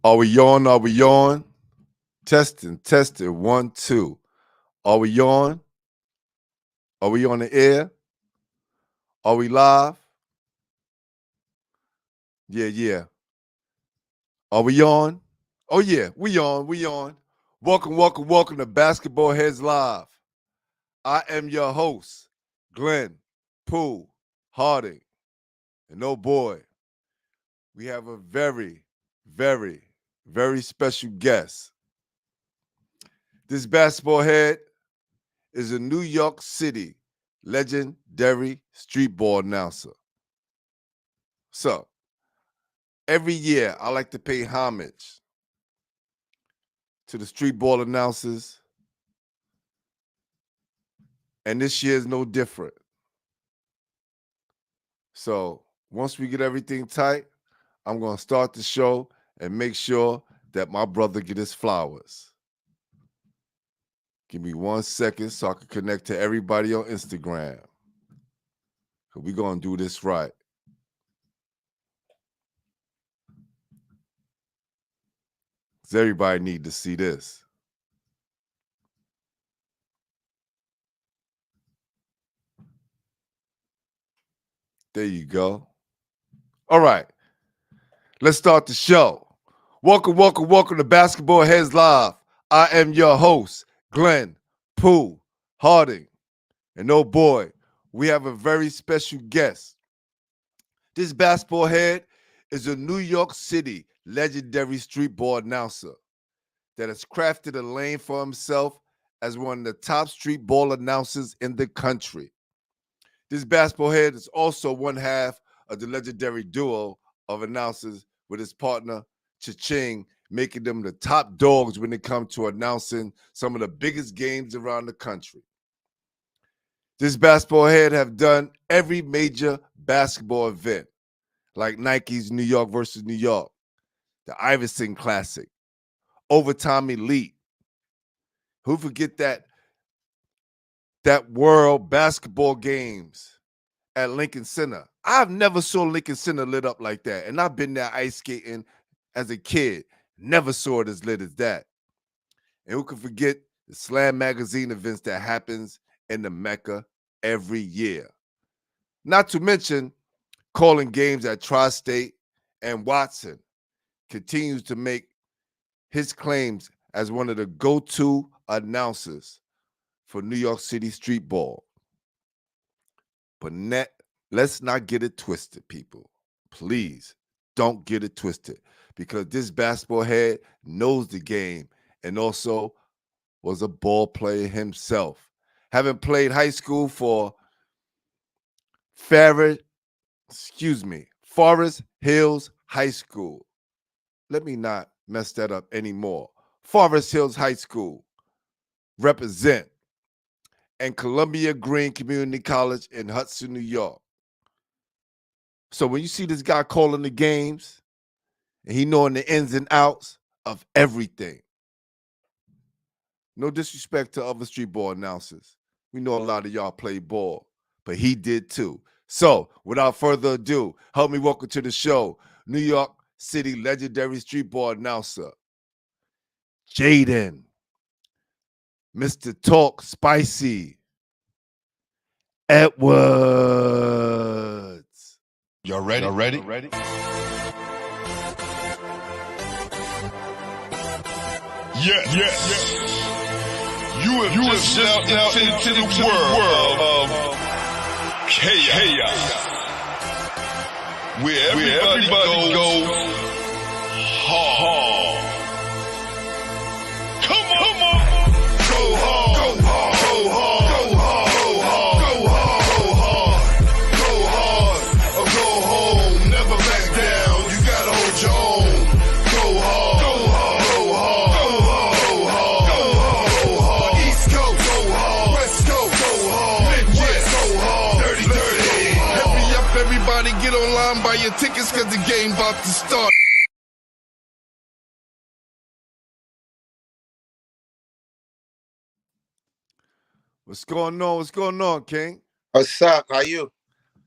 Are we on? Are we on? Testing, testing, 1, 2. Are we on? Are we on the air? Are we live? Yeah. Are we on? Oh yeah, we on. Welcome to Basketball Heads Live. I am your host, Glenn Pooh Harding. And oh boy, we have a very, very special guest. This basketball head is a New York City legendary street ball announcer. So, every year I like to pay homage to the street ball announcers, and this year is no different. So, once we get everything tight, I'm going to start the show and make sure that my brother get his flowers. Give me 1 second so I can connect to everybody on Instagram. We're going to do this right. Because everybody need to see this. There you go. All right. Let's start the show. Welcome to Basketball Heads Live. I am your host, Glenn Pooh Harding. And oh boy, we have a very special guest. This basketball head is a New York City legendary street ball announcer that has crafted a lane for himself as one of the top street ball announcers in the country. This basketball head is also one half of the legendary duo of announcers with his partner, Cha-Ching, making them the top dogs when it comes to announcing some of the biggest games around the country. This basketball head have done every major basketball event, like Nike's New York versus New York, the Iverson Classic, Overtime Elite. Who forget that World Basketball Games at Lincoln Center? I've never saw Lincoln Center lit up like that, and I've been there ice skating as a kid. Never saw it as lit as that. And who can forget the Slam Magazine events that happens in the Mecca every year? Not to mention calling games at Tri-State, and Watson continues to make his claims as one of the go-to announcers for New York City street ball. But let's not get it twisted, people. Please don't get it twisted, because this basketball head knows the game and also was a ball player himself. Having played high school for Forest Hills High School. Let me not mess that up anymore. Forest Hills High School, represent, and Columbia-Greene Community College in Hudson, New York. So when you see this guy calling the games, and he knowing the ins and outs of everything. No disrespect to other street ball announcers. We know a lot of y'all play ball, but he did too. So without further ado, help me welcome to the show, New York City legendary street ball announcer, Jaden, Mr. Talk Spicy, Edwards. Y'all ready? Yes. You have just stepped out into the world of chaos, where everybody goes hard. Come on. Go hard. Go hard. Go hard. Go hard. Go hard. Go hard. Or go home. Never back down. You gotta hold your own. Go hard. Go hard. Go hard. Go hard. Go hard. East Coast. Go hard. West Coast. Go hard. Midwest. Go hard. Dirty. Hurry up, everybody. Get online, buy your tickets, cause the game about to start. What's going on? What's going on, King? What's up? How you?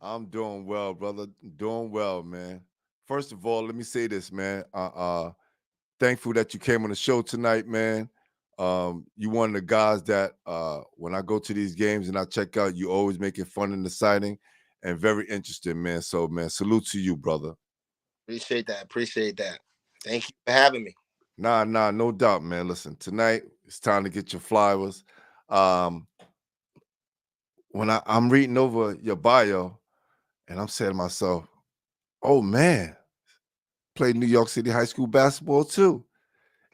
I'm doing well, brother. Doing well, man. First of all, let me say this, man. thankful that you came on the show tonight, man. You one of the guys that when I go to these games and I check out, you always make it fun and exciting and very interesting, man. So, man, salute to you, brother. Appreciate that. Appreciate that. Thank you for having me. Nah, no doubt, man. Listen, tonight it's time to get your flowers. Um, when I'm reading over your bio, and I'm saying to myself, "Oh man, played New York City high school basketball too."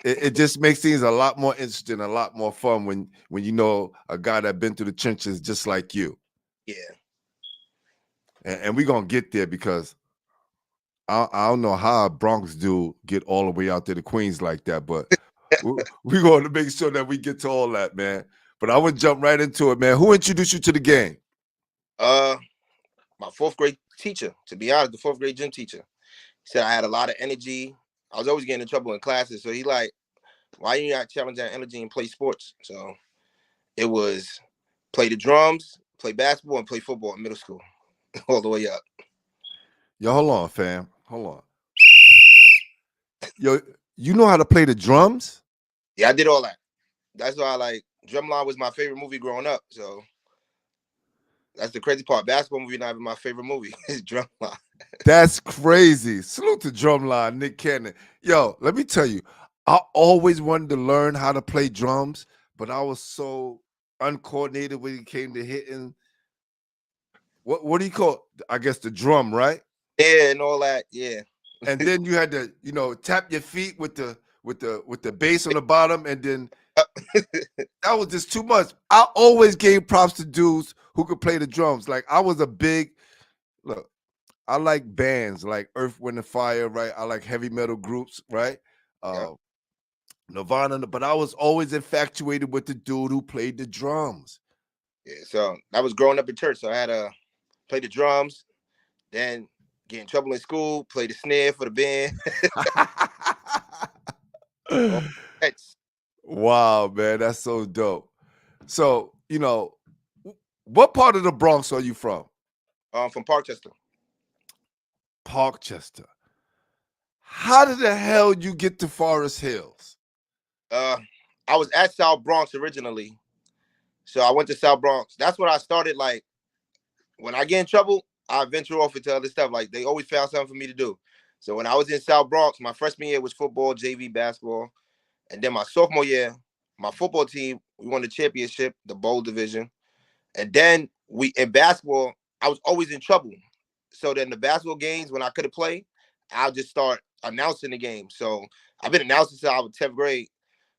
It just makes things a lot more interesting, a lot more fun when you know a guy that been through the trenches just like you. Yeah. And we're gonna get there because I don't know how a Bronx dude get all the way out there to Queens like that, but we're going to make sure that we get to all that, man. But I would jump right into it, man. Who introduced you to the game? My fourth grade teacher, to be honest, the fourth grade gym teacher. He said I had a lot of energy. I was always getting in trouble in classes. So he like, why you not challenge that energy and play sports? So it was play the drums, play basketball, and play football in middle school, all the way up. Yo, hold on, fam. Hold on. Yo, you know how to play the drums? Yeah, I did all that. That's why I like Drumline was my favorite movie growing up. So that's the crazy part. Basketball movie not even my favorite movie. It's Drumline. That's crazy. Salute to Drumline, Nick Cannon. Yo, let me tell you, I always wanted to learn how to play drums, but I was so uncoordinated when it came to hitting. What do you call it? I guess the drum, right? Yeah, and all that. Yeah. And then you had to, tap your feet with the bass on the bottom, and then that was just too much. I always gave props to dudes who could play the drums. Like I was a big look. I like bands like Earth, Wind, and Fire, right? I like heavy metal groups, right? Yeah. Nirvana, but I was always infatuated with the dude who played the drums. Yeah. So I was growing up in church, so I had to play the drums, then get in trouble in school, play the snare for the band. Wow, man, that's so dope. So, what part of the Bronx are you from? From Parkchester. Parkchester. How did the hell you get to Forest Hills? I was at South Bronx originally, so I went to South Bronx. That's when I started. Like, when I get in trouble, I venture off into other stuff. Like, they always found something for me to do. So when I was in South Bronx, my freshman year was football, JV basketball, and then my sophomore year, my football team, we won the championship, the bowl division, and then in basketball, I was always in trouble. So then the basketball games, when I couldn't play, I'll just start announcing the game. So I've been announcing since I was 10th grade,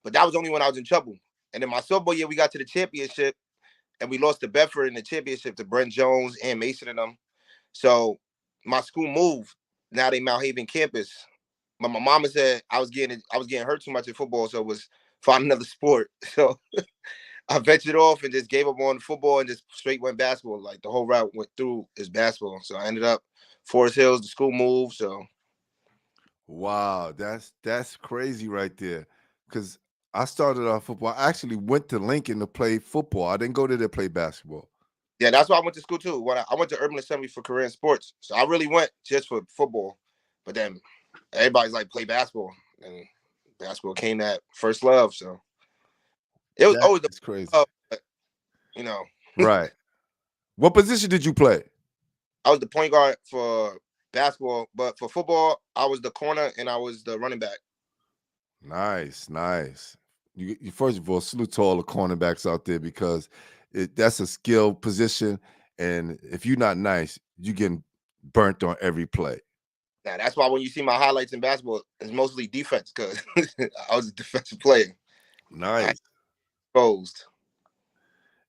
but that was only when I was in trouble. And then my sophomore year, we got to the championship, and we lost to Bedford in the championship to Brent Jones and Mason and them. So my school moved. Now they Mount Haven campus. But my mama said I was getting hurt too much in football, so it was find another sport. So I ventured off and just gave up on football and just straight went basketball. Like the whole route went through is basketball. So I ended up Forest Hills, the school moved. So wow, that's crazy right there. Because I started off football. I actually went to Lincoln to play football. I didn't go there to play basketball. yeah, that's why I went to school too. When I went to Urban Assembly for career in sports. So I really went just for football. But then everybody's like play basketball. And basketball came that first love. So it was always crazy. Right. What position did you play? I was the point guard for basketball, but for football, I was the corner and I was the running back. Nice. You first of all, salute to all the cornerbacks out there because that's a skill position, and if you're not nice, you getting burnt on every play. Now that's why when you see my highlights in basketball, it's mostly defense because I was a defensive player. Nice. Exposed.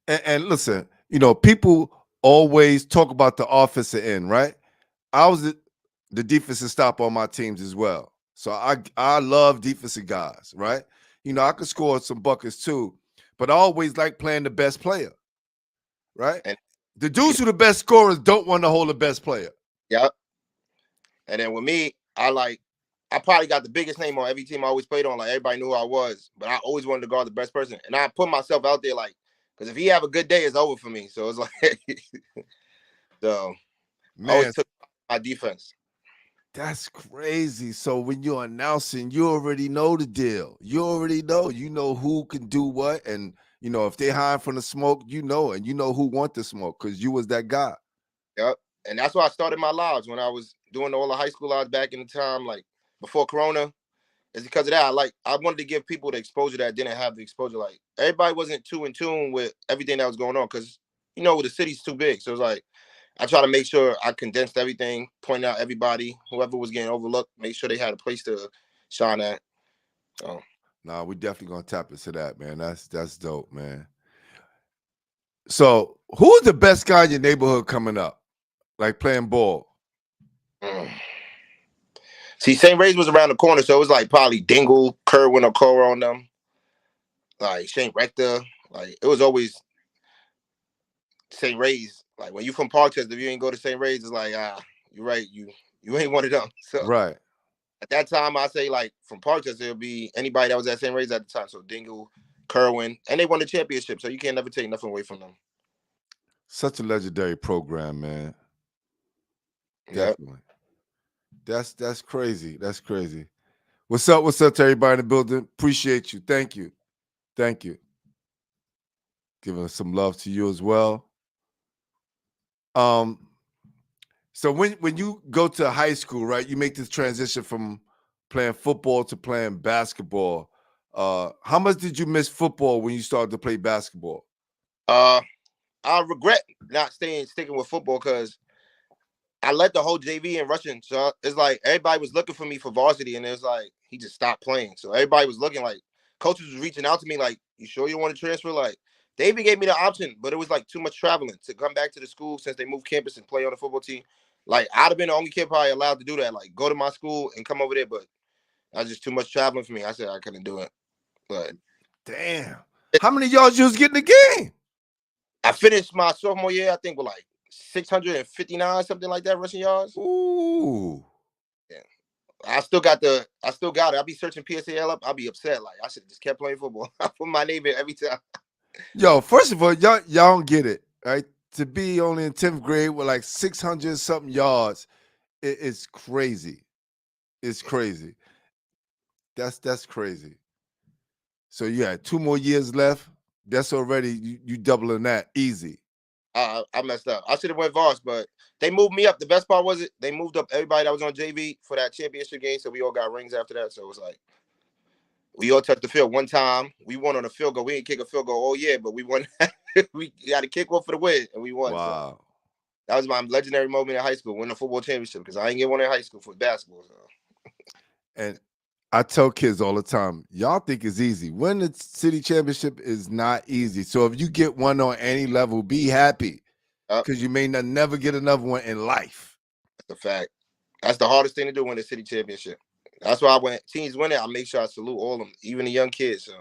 And listen, people always talk about the offensive end, right? I was the defensive stop on my teams as well. So I love defensive guys, right? I could score some buckets too, but I always like playing the best player, right? And the dudes who the best scorers don't want to hold the best player. Yep. And then with me, I probably got the biggest name on every team I always played on. Like everybody knew who I was, but I always wanted to guard the best person. And I put myself out there because if he have a good day, it's over for me. So it's like, so man, I always took my defense. That's crazy. So when you're announcing, you already know the deal. You already know. You know who can do what, and if they hide from the smoke, and you know who want the smoke because you was that guy. Yep. And that's why I started my lives when I was doing all the high school lives back in the time, like before Corona. It's because of that. I wanted to give people the exposure that didn't have the exposure. Like everybody wasn't too in tune with everything that was going on because the city's too big. So it's like I try to make sure I condensed everything, point out everybody, whoever was getting overlooked, make sure they had a place to shine at. So Nah, we definitely gonna tap into that, man. That's dope, man. So who's the best guy in your neighborhood coming up, like playing ball? mm. See, St. Ray's was around the corner, so it was like probably Dingle, Kerwin, or Cora on them. Like St. Rector. Like it was always St. Ray's. Like when you from Parkchester, if you ain't go to St. Ray's, it's like you're right, you ain't one of them. So Right. at that time, I say like from Parkchester, it'll be anybody that was at St. Ray's at the time. So Dingle, Kerwin, and they won the championship, so you can't never take nothing away from them. Such a legendary program, man. Yep. Definitely. That's crazy. That's crazy. What's up? What's up to everybody in the building? Appreciate you. Thank you. Thank you. Giving some love to you as well. So when you go to high school, right, you make this transition from playing football to playing basketball. How much did you miss football when you started to play basketball? I regret not sticking with football because I led the whole JV in rushing. So it's like everybody was looking for me for varsity, and it was like he just stopped playing. So everybody was looking like coaches was reaching out to me like, "You sure you want to transfer?" Like they even gave me the option, but it was like too much traveling to come back to the school since they moved campus and play on the football team. Like I'd have been the only kid probably allowed to do that, like go to my school and come over there, but that's just too much traveling for me. I said I couldn't do it. But Damn. How many yards you was getting the game? I finished my sophomore year, I think, with like 659, something like that, rushing yards. Ooh. Yeah. I still got it. I'll be searching PSAL up. I'll be upset. Like I should have just kept playing football. I put my name in every time. Yo, first of all, y'all don't get it, right? To be only in 10th grade with like 600 something yards, it's crazy. It's crazy. That's crazy. So you had 2 more years left. That's already you doubling that easy. I messed up. I should have went Vars, but they moved me up. The best part was they moved up everybody that was on JV for that championship game, so we all got rings after that. So it was like we all touched the field one time. We won on a field goal. We didn't kick a field goal all year, but we won. We got a kick off for the win, and we won. Wow. So that was my legendary moment in high school, winning a football championship, because I didn't get one in high school for basketball. So. And I tell kids all the time, y'all think it's easy. Winning the city championship is not easy. So if you get one on any level, be happy because you may never get another one in life. That's a fact. That's the hardest thing to do, win the city championship. That's why when teams win it, I make sure I salute all of them, even the young kids. So.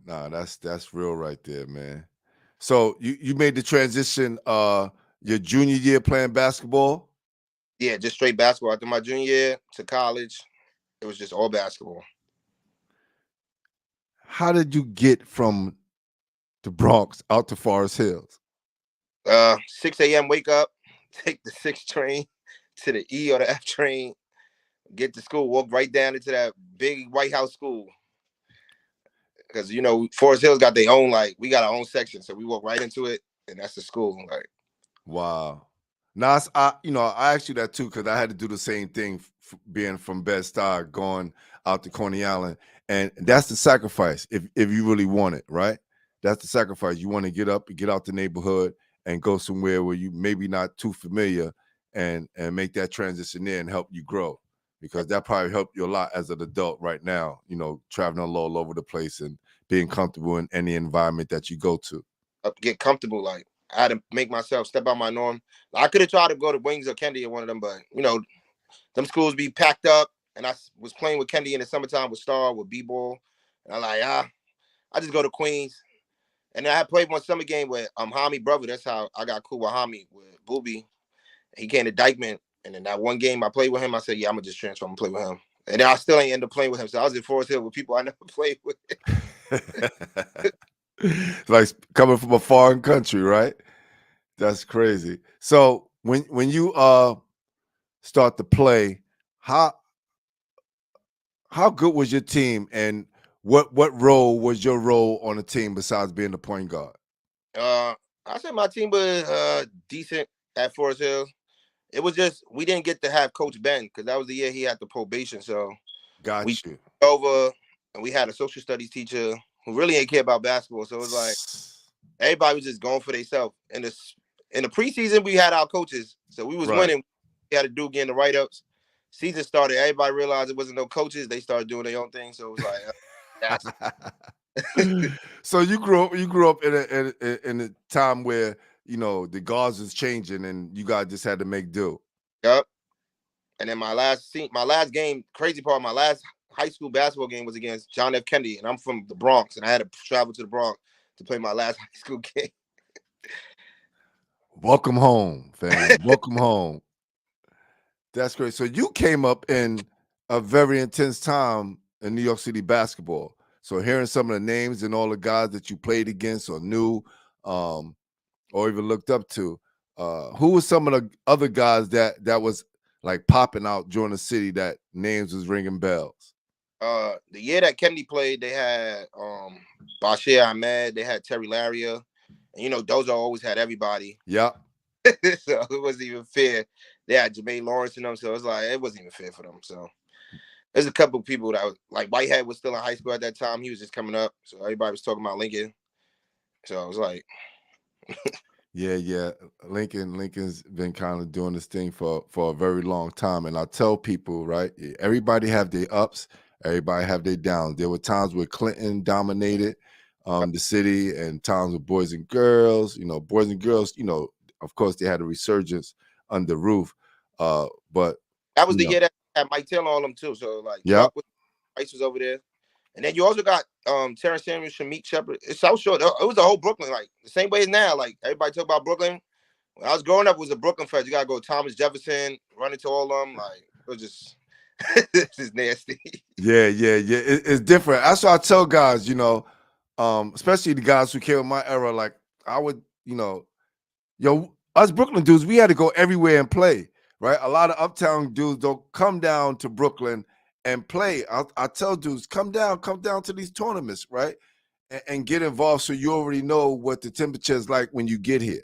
Nah, that's real right there, man. So you made the transition your junior year playing basketball? Yeah, just straight basketball. After my junior year to college, it was just all basketball. How did you get from the Bronx out to Forest Hills? 6 a.m. wake up, take the 6 train to the E or the F train, get to school, walk right down into that big White House school. Because Forest Hills got their own, like we got our own section, so we walk right into it, and that's the school. Like, wow. Now, I asked you that too because I had to do the same thing, being from Bed-Stuy, going out to Coney Island, and that's the sacrifice. If you really want it, right? That's the sacrifice. You want to get up, get out the neighborhood, and go somewhere where you maybe not too familiar, and make that transition there and help you grow, because that probably helped you a lot as an adult right now. Traveling all over the place and being comfortable in any environment that you go to. Get comfortable, like. I had to make myself step out my norm. I could have tried to go to Wings or Kendi or one of them, but them schools be packed up. And I was playing with Kendi in the summertime with Star, with B-Ball. And I'm like, I just go to Queens. And then I played one summer game with Hami brother. That's how I got cool with Hami, with Booby. He came to Dykeman. And then that one game I played with him, I said, yeah, I'm gonna just transfer and play with him. And then I still ain't end up playing with him. So I was in Forest Hill with people I never played with. Like coming from a foreign country, right? That's crazy. So when you start to play, how good was your team, and what role was your role on the team besides being the point guard? I said my team was decent at Forest Hills. It was just we didn't get to have Coach Ben because that was the year he had the probation. So we Got you. over and we had a social studies teacher who really didn't care about basketball. So it was like everybody was just going for themselves. In the preseason, we had our coaches, so we was Right. winning. We had to do again the write-ups. Season started, everybody realized it wasn't no coaches. They started doing their own thing. So it was like that's So you grew up in a time where, you know, the guards was changing and you guys just had to make do. Yep. And then my last game, crazy part, my last high school basketball game was against John F. Kennedy, and I'm from the Bronx, and I had to travel to the Bronx to play my last high school game. Welcome home, fam. Welcome home. That's great. So you came up in a very intense time in New York City basketball. So hearing some of the names and all the guys that you played against or knew, or even looked up to, who were some of the other guys that was like popping out during the city that names was ringing bells? The year that Kennedy played, they had Bashir Ahmed, they had Terry Laria, and you know Dozo always had everybody. Yeah. So it wasn't even fair. They had Jermaine Lawrence in them, so it's like it wasn't even fair for them. So there's a couple of people that was like Whitehead was still in high school at that time. He was just coming up, so everybody was talking about Lincoln. So I was like, Yeah. Lincoln's been kind of doing this thing for a very long time. And I tell people, right, everybody have their ups, everybody have their downs. There were times where Clinton dominated the city and times with boys and girls. You know, boys and girls, you know, of course they had a resurgence under Roof. But that was the you know, year that had Mike Taylor on them too. So like, yeah, Rice was over there. And then you also got Terrence Samuels, Shamik Shepard. It's South Shore. It was the whole Brooklyn, like the same way as now. Like everybody talk about Brooklyn. When I was growing up, it was a Brooklyn fest. You gotta go Thomas Jefferson, run into all of them. Like it was just this is nasty. Yeah. It's different. That's why I tell guys, you know, especially the guys who came in my era, like I would, you know, us Brooklyn dudes, we had to go everywhere and play, right? A lot of uptown dudes don't come down to Brooklyn and play. I tell dudes, come down to these tournaments, right? And get involved so you already know what the temperature is like when you get here.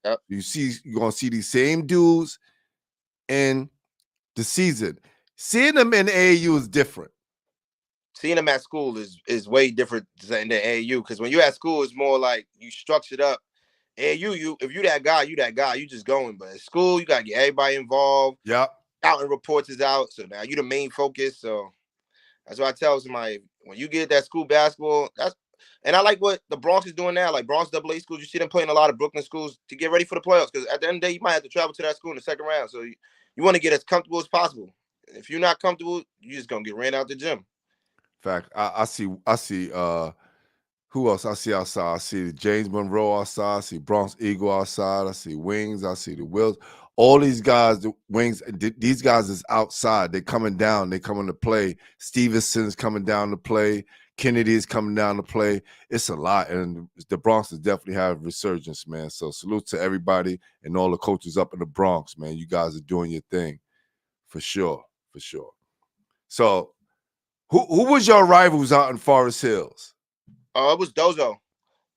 Yep. You're gonna see these same dudes in the season. Seeing them in AAU is different. Seeing them at school is way different than the AAU because when you're at school, it's more like you structured up. AAU, if you that guy, you just going. But at school, you gotta get everybody involved. Yep. Scouting reports is out, so now you the main focus. So that's what I tell somebody when you get that school basketball. And I like what the Bronx is doing now. Like Bronx AA schools, you see them playing a lot of Brooklyn schools to get ready for the playoffs. Because at the end of the day, you might have to travel to that school in the second round. So you want to get as comfortable as possible. If you're not comfortable, you're just gonna get ran out the gym. Fact, I see who else I see outside? I see James Monroe outside. I see Bronx Eagle outside. I see Wings. I see the Wills. All these guys, the Wings, these guys is outside. They're coming down. They're coming to play. Stevenson's coming down to play. Kennedy is coming down to play. It's a lot. And the Bronx has definitely had a resurgence, man. So salute to everybody and all the coaches up in the Bronx, man. You guys are doing your thing. For sure. So who was your rivals out in Forest Hills? It was Dozo,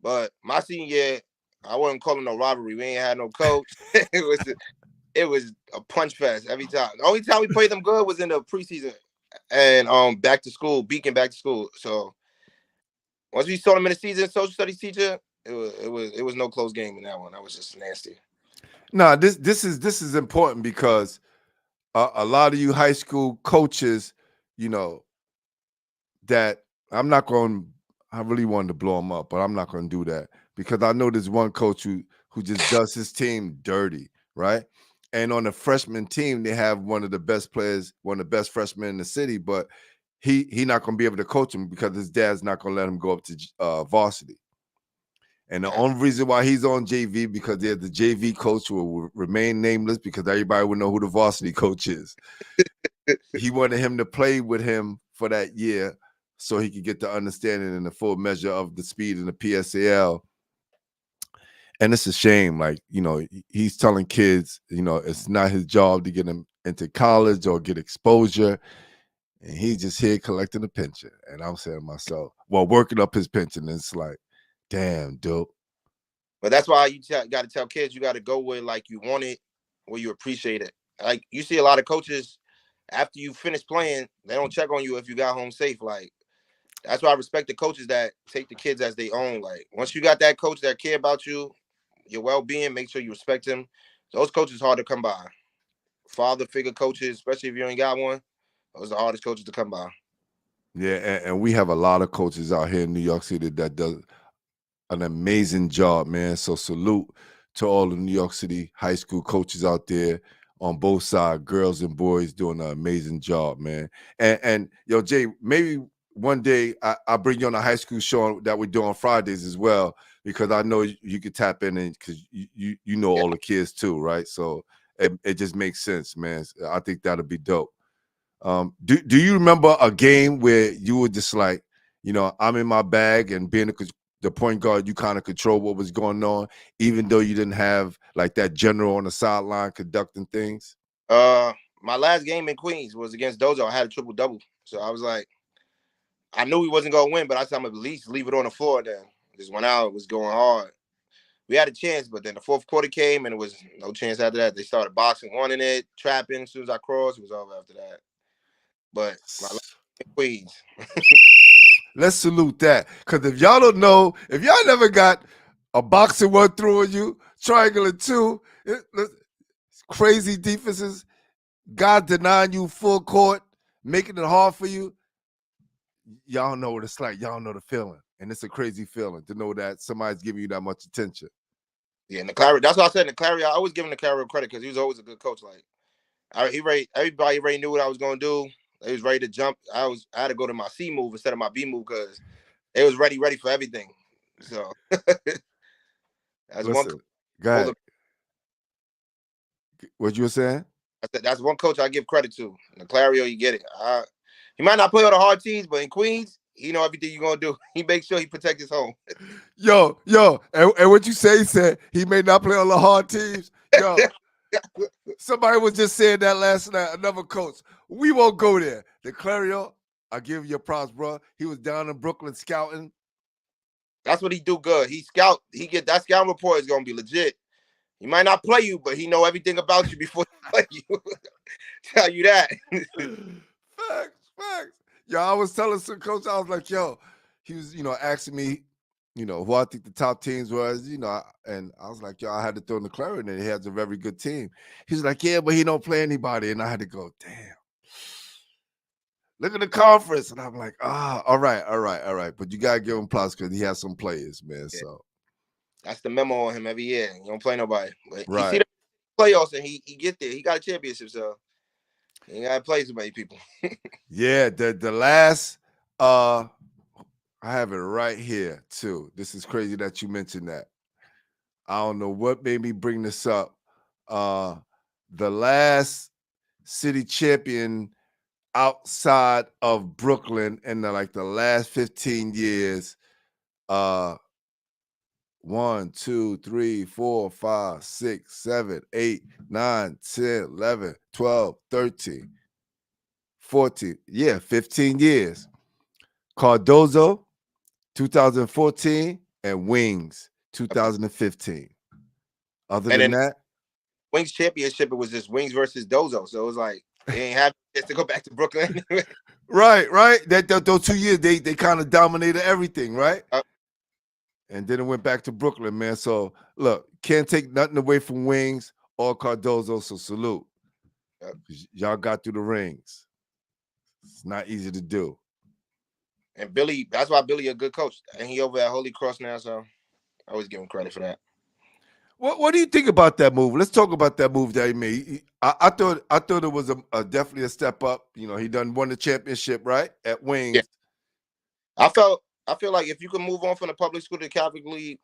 but my senior year, I wouldn't call it no rivalry. We ain't had no coach. it was a punch fest every time. The only time we played them good was in the preseason and back to school, Beacon back to school. So once we saw them in the season, social studies teacher, it was no close game in that one. That was just nasty. No, this is important because a lot of you high school coaches, you know, that I really wanted to blow him up, but I'm not going to do that because I know there's one coach who just does his team dirty, right? And on the freshman team, they have one of the best players, one of the best freshmen in the city, but he not going to be able to coach him because his dad's not going to let him go up to varsity. And the only reason why he's on JV because there's the JV coach who will remain nameless because everybody would know who the varsity coach is. He wanted him to play with him for that year so he could get the understanding and the full measure of the speed in the PSAL. And it's a shame. Like, you know, he's telling kids, you know, it's not his job to get them into college or get exposure. And he's just here collecting a pension. And I'm saying to myself, well, working up his pension. And it's like, damn, dude. But that's why you got to tell kids you got to go where like you want it, where you appreciate it. Like you see a lot of coaches after you finish playing, they don't check on you if you got home safe. Like that's why I respect the coaches that take the kids as they own. Like once you got that coach that care about you, your well-being, make sure you respect him. Those coaches hard to come by. Father figure coaches, especially if you ain't got one, those are the hardest coaches to come by. Yeah, and we have a lot of coaches out here in New York City that does an amazing job, man. So salute to all the New York City high school coaches out there on both sides, girls and boys, doing an amazing job, man. And yo, Jay, maybe one day I'll bring you on a high school show that we do on Fridays as well, because I know you could tap in and because you know all the kids too, right? So it just makes sense, man. I think that'll be dope. Do you remember a game where you were just like, you know, I'm in my bag and being the point guard, you kind of control what was going on, even though you didn't have like that general on the sideline conducting things? My last game in Queens was against Dozo. I had a triple double, so I was like, I knew we wasn't gonna win, but I said I'm at least leave it on the floor. Then just went out, it was going hard. We had a chance, but then the fourth quarter came and it was no chance after that. They started boxing, wanting it, trapping. As soon as I crossed, it was over after that. But my last game in Queens. Let's salute that. Because if y'all don't know, if y'all never got a boxing one through on you, triangle two, crazy defenses, God denying you full court, making it hard for you, y'all know what it's like. Y'all know the feeling. And it's a crazy feeling to know that somebody's giving you that much attention. Yeah, and the Clary, that's why I said in the Clary, I always give him the Clary credit because he was always a good coach. Like everybody already knew what I was gonna do. They was ready to jump. I had to go to my C move instead of my B move because they was ready for everything. So that's Listen, go ahead. What you were saying? I said that's one coach I give credit to. In the Clario, you get it. He might not play all the hard teams, but in Queens, he know everything you're gonna do. He makes sure he protects his home. Yo, and what you say? He said he may not play on the hard teams. Yo, somebody was just saying that last night. Another coach. We won't go there. The Clario, I give you props, bro. He was down in Brooklyn scouting. That's what he do good. He scout. He get that scout report is gonna be legit. He might not play you, but he know everything about you before he play you. Tell you that. Facts. Yo, I was telling some coach, I was like, yo, he was, asking me, who I think the top teams was, and I was like, yo, I had to throw in the Clarion, and he has a very good team. He's like, yeah, but he don't play anybody. And I had to go, damn. Look at the conference. And I'm like, all right. But you got to give him props because he has some players, man. Yeah. So that's the memo on him every year. He don't play nobody. But right. He see the playoffs and he get there. He got a championship, so he ain't got to play so many people. Yeah, the last, I have it right here, too. This is crazy that you mentioned that. I don't know what made me bring this up. The last city champion outside of Brooklyn in the last 15 years, 1, 2, 3, 4, 5, 6, 7, 8, 9, 10, 11, 12, 13, 14. Yeah, 15 years. Cardozo, 2014, and Wings, 2015. Other than that, Wings championship, it was just Wings versus Dozo. So it was like they ain't have to go back to Brooklyn. Right. Those 2 years, they kind of dominated everything, right? And then it went back to Brooklyn, man. So look, can't take nothing away from Wings or Cardozo. So salute. Y'all got through the rings. It's not easy to do. And Billy, that's why Billy a good coach. And he over at Holy Cross now, so I always give him credit for that. What do you think about that move? Let's talk about that move that he made. I thought it was definitely a step up. He done won the championship, right? At Wings. Yeah. I feel like if you can move on from the public school to the Catholic League,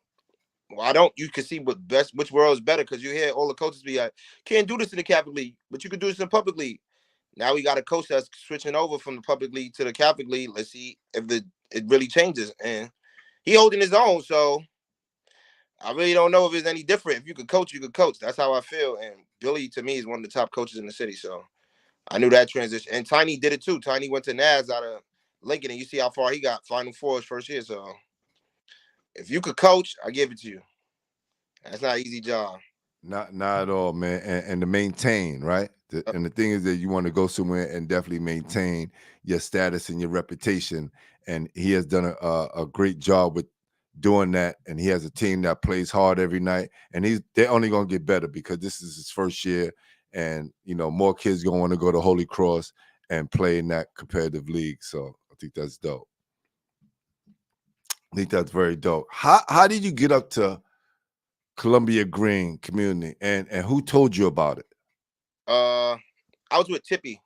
well, you can see which world is better because you hear all the coaches be like, can't do this in the Catholic League, but you can do this in the public league. Now we got a coach that's switching over from the public league to the Catholic League. Let's see if it really changes. And he holding his own. So I really don't know if it's any different. If you could coach, you could coach. That's how I feel. And Billy, to me, is one of the top coaches in the city. So I knew that transition. And Tiny did it too. Tiny went to Naz out of Lincoln, and you see how far he got. Final Four his first year. So if you could coach, I give it to you. That's not an easy job. Not at all, man. And to maintain, right? And the thing is that you want to go somewhere and definitely maintain your status and your reputation. And he has done a great job with doing that. And he has a team that plays hard every night. And they're only gonna get better because this is his first year. And more kids gonna want to go to Holy Cross and play in that competitive league. So I think that's dope. I think that's very dope. How did you get up to Columbia-Greene Community, and who told you about it? I was with Tippy,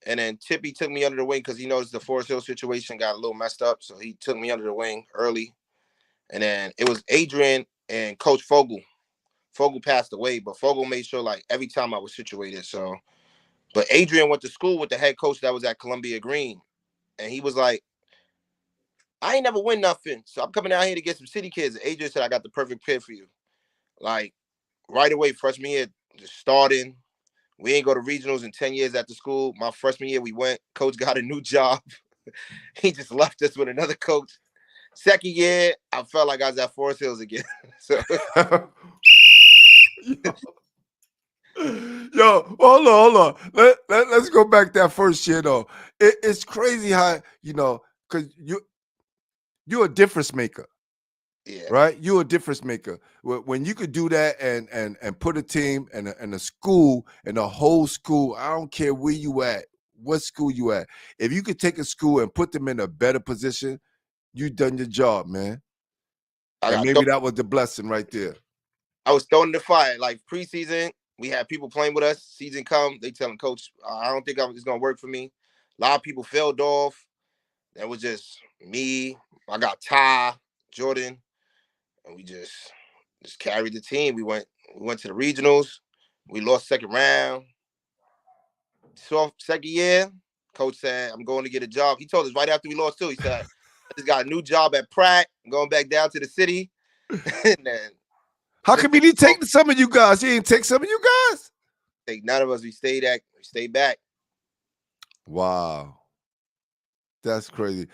and then Tippy took me under the wing because he noticed the Forest Hill situation got a little messed up, so he took me under the wing early. And then it was Adrian and Coach Fogel. Fogel passed away, but Fogel made sure like every time I was situated. So, but Adrian went to school with the head coach that was at Columbia-Greene, and he was like, I ain't never win nothing, so I'm coming out here to get some city kids. And Adrian said, I got the perfect kid for you. Like right away, freshman year, just starting. We ain't go to regionals in 10 years after school. My freshman year, we went. Coach got a new job. He just left us with another coach. Second year, I felt like I was at Forest Hills again. So Yo, hold on. Let's go back that first year though. It's crazy how because you're a difference maker. yeah, Right, you're a difference maker when you could do that and put a team and a school and a whole school. I don't care where you at, what school you at. If you could take a school and put them in a better position, you done your job, man. And maybe that was the blessing right there. I was thrown in the fire. Like preseason, we had people playing with us. Season come, they telling coach, I don't think it's gonna work for me. A lot of people failed off. That was just me. I got Ty, Jordan, and we just carried the team. We went to the regionals. We lost second round. So second year, coach said, I'm going to get a job. He told us right after we lost too. He said, I just got a new job at Pratt. I'm going back down to the city. And then how come he didn't take some of you guys? He didn't take some of you guys? Take none of us. We stayed back. Wow. That's crazy.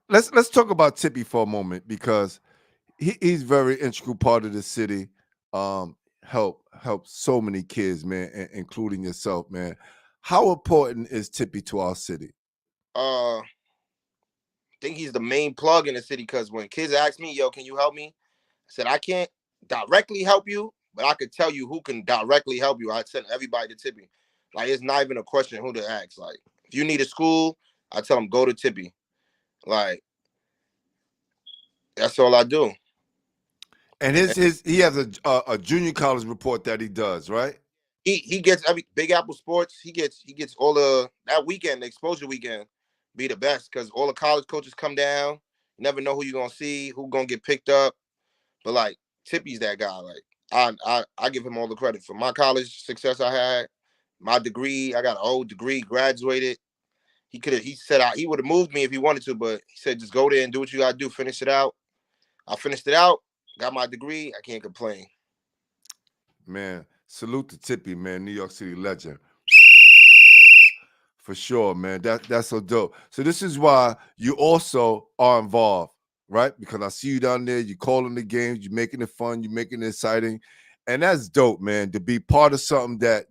Let's talk about Tippy for a moment because he's very integral part of the city. Help so many kids, man, including yourself, man. How important is Tippy to our city? I think he's the main plug in the city because when kids ask me, yo, can you help me? I said, I can't directly help you, but I could tell you who can directly help you. I send everybody to Tippy. Like, it's not even a question who to ask. Like, if you need a school, I tell them, go to Tippy. Like, that's all I do. And he has a junior college report that he does, right? He gets every Big Apple Sports. He gets all the that weekend, the exposure weekend, be the best because all the college coaches come down. You never know who you're gonna see, who gonna get picked up. But like Tippy's that guy. Like I give him all the credit for my college success I had, my degree. I got an old degree, graduated. He said he would have moved me if he wanted to, but he said just go there and do what you gotta do, finish it out. I finished it out, got my degree. I can't complain. Man, salute to Tippy, man, New York City legend. For sure, man. That's so dope. So this is why you also are involved, right? Because I see you down there, you calling the games, you're making it fun, you're making it exciting. And that's dope, man, to be part of something that,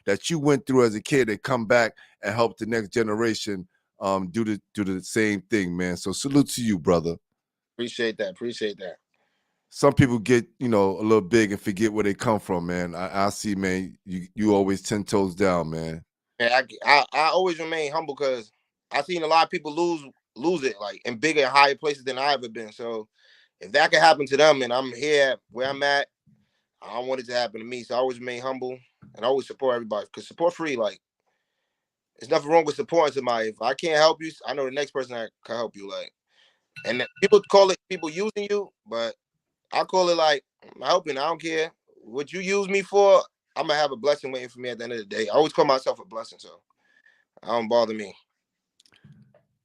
that you went through as a kid and come back and help the next generation do the same thing, man. So salute to you, brother. Appreciate that. Some people get, a little big and forget where they come from, man. I see, man, you always 10 toes down, man. And I always remain humble because I've seen a lot of people lose it like in bigger and higher places than I ever been. So if that could happen to them and I'm here where I'm at, I don't want it to happen to me. So I always remain humble and I always support everybody because support free. Like there's nothing wrong with supporting somebody. If I can't help you, I know the next person that can help you. Like, and people call it people using you, but I call it like I'm helping. I don't care what you use me for. I'm gonna have a blessing waiting for me at the end of the day. I always call myself a blessing, so I don't bother me.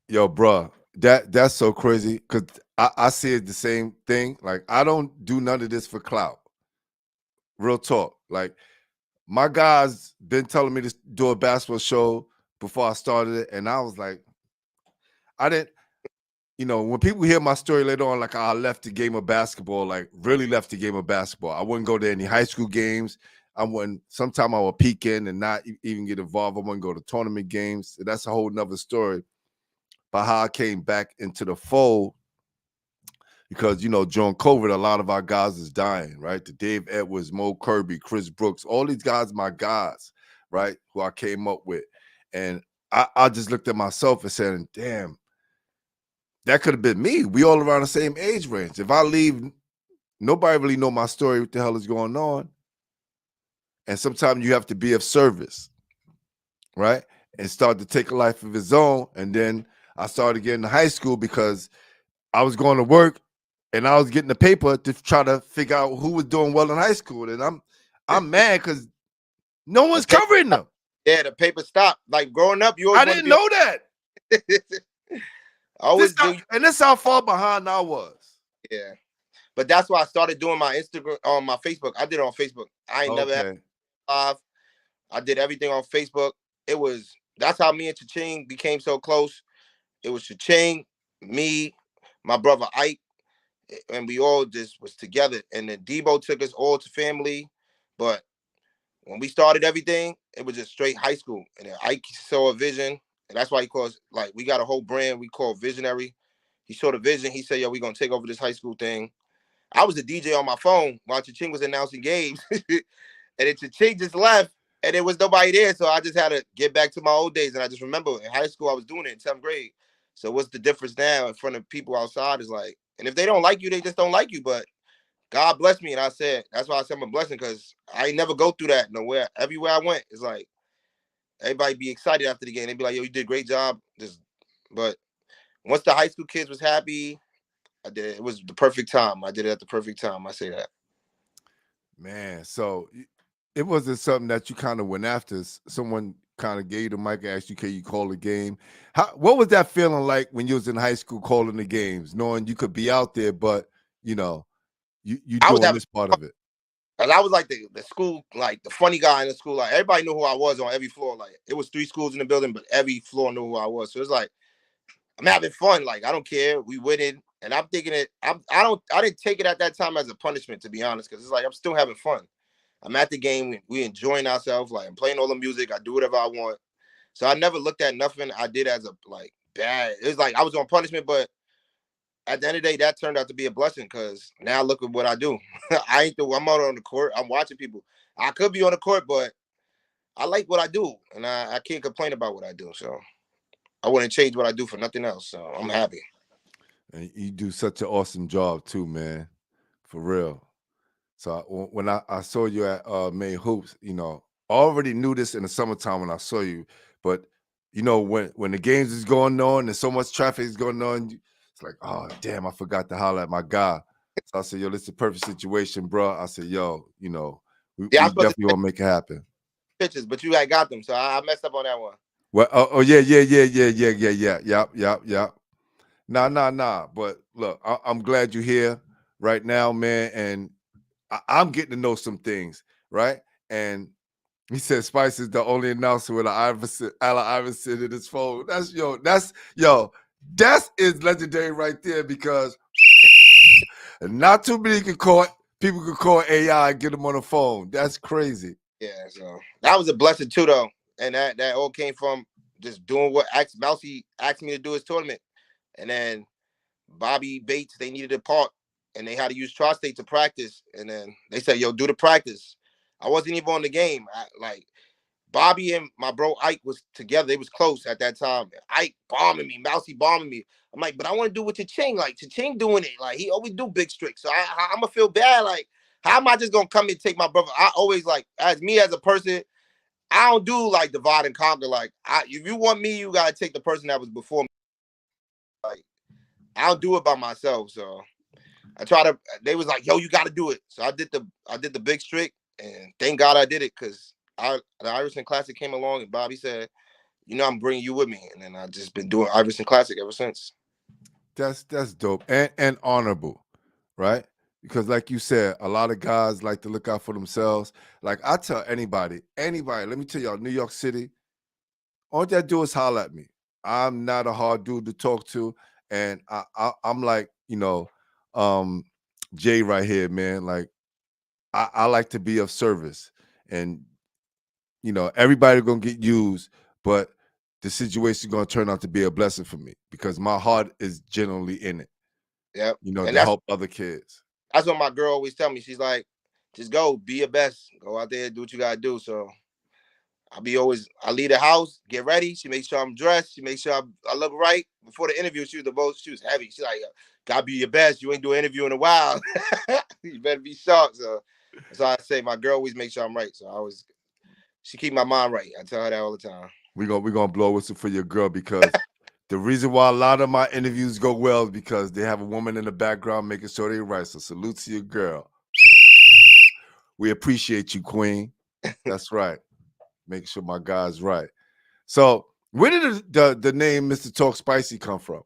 Yo, bruh, That's so crazy because I see it the same thing. Like I don't do none of this for clout. Real talk. Like my guys been telling me to do a basketball show before I started it, and I was like, I didn't. You know, when people hear my story later on, like I left the game of basketball, like really left the game of basketball. I wouldn't go to any high school games. I wouldn't. Sometime I would peek in and not even get involved. I wouldn't go to tournament games. That's a whole nother story. But how I came back into the fold because during COVID, a lot of our guys is dying, right? The Dave Edwards, Mo Kirby, Chris Brooks, all these guys, my guys, right, who I came up with, and I just looked at myself and said, "Damn, that could have been me. We all around the same age range. If I leave, nobody really know my story. What the hell is going on?" And sometimes you have to be of service, right, and start to take a life of his own. And then I started getting to high school because I was going to work and I was getting the paper to try to figure out who was doing well in high school. And I'm mad because no one's covering them. Yeah, the paper stopped. Like growing up, you always I didn't know that. And that's how far behind I was. Yeah. But that's why I started doing my Instagram on my Facebook. I did it on Facebook. I ain't never had live. I did everything on Facebook. That's how me and Cha-Ching became so close. It was Cha-Ching, me, my brother Ike, and we all just was together. And then Debo took us all to family. But when we started everything, it was just straight high school. And then Ike saw a vision. And that's why he calls, like, we got a whole brand we call Visionary. He saw the vision. He said, yo, we're going to take over this high school thing. I was the DJ on my phone while Cha-Ching was announcing games. And then Cha-Ching just left and there was nobody there. So I just had to get back to my old days. And I just remember in high school, I was doing it in 10th grade. So what's the difference now in front of people outside is like, and if they don't like you, they just don't like you. But God bless me. And I said, that's why I said I'm a blessing because I ain't never go through that nowhere. Everywhere I went, it's like, everybody be excited after the game. They'd be like, yo, you did a great job. But once the high school kids was happy, I did it. It was the perfect time. I did it at the perfect time. I say that. Man, so it wasn't something that you kind of went after. Someone kind of gave you the mic and asked you, can you call the game? What was that feeling like when you was in high school calling the games, knowing you could be out there, but, you doing this part of it? And I was like the school, like the funny guy in the school. Like everybody knew who I was on every floor. Like it was 3 schools in the building, but every floor knew who I was. So it's like, I'm having fun. Like, I don't care. We winning. And I'm thinking I didn't take it at that time as a punishment, to be honest, because it's like I'm still having fun. I'm at the game. We enjoying ourselves. Like I'm playing all the music. I do whatever I want. So I never looked at nothing I did as a bad. It was like I was on punishment, but at the end of the day, that turned out to be a blessing because now look at what I do. I'm out on the court. I'm watching people. I could be on the court, but I like what I do, and I can't complain about what I do. So I wouldn't change what I do for nothing else. So I'm happy. And you do such an awesome job too, man. For real. So when I saw you at Maine Hoops, I already knew this in the summertime when I saw you, but when the games is going on and so much traffic is going on, it's like, oh damn, I forgot to holler at my guy. So I said, yo, this is a perfect situation, bro. I said, yo, we definitely want to make it happen. Pictures, but you had got them, so I messed up on that one. Well, yeah. Yep. Nah. But look, I'm glad you're here right now, man, and I'm getting to know some things, right? And he said Spice is the only announcer with Allen Iverson in his phone. That is legendary right there because not too many people can call AI and get them on the phone. That's crazy. Yeah, so that was a blessing too, though, and that all came from just doing what Mousy asked me to do his tournament, and then Bobby Bates, they needed a part. And they had to use Tri-State to practice. And then they said, yo, do the practice. I wasn't even on the game. Bobby and my bro Ike was together. They was close at that time. Ike bombing me, Mousy bombing me. I'm like, but I want to do what Cha-Ching. Like, Cha-Ching doing it. Like, he always do big streaks. So I'm going to feel bad. Like, how am I just going to come and take my brother? I always, as me as a person, I don't do, divide and conquer. If you want me, you got to take the person that was before me. I don't do it by myself, so they was like, yo, you got to do it. So I did the big streak, and thank God I did it because the Iverson Classic came along, and Bobby said, I'm bringing you with me. And then I just been doing Iverson Classic ever since. That's dope and honorable, right? Because like you said, a lot of guys like to look out for themselves. Like I tell anybody, let me tell y'all, New York City, all you gotta do is holler at me. I'm not a hard dude to talk to, and I'm like, um, Jay right here, man. Like I like to be of service, and everybody gonna get used, but the situation gonna turn out to be a blessing for me because my heart is genuinely in it. Yep. And To help other kids. that's what my girl always tell me. She's like, just go, be your best, go out there, do what you gotta do. So I leave the house, get ready. She makes sure I'm dressed. She makes sure I look right. Before the interview, she was heavy. She's like, gotta be your best. You ain't do an interview in a while. You better be sharp. So that's why I say my girl always makes sure I'm right. So she keep my mind right. I tell her that all the time. We gonna blow a whistle for your girl because the reason why a lot of my interviews go well is because they have a woman in the background making sure they're right. So salute to your girl. We appreciate you, Queen. That's right. Making sure my guy's right. So where did the name Mr. Talk Spicy come from?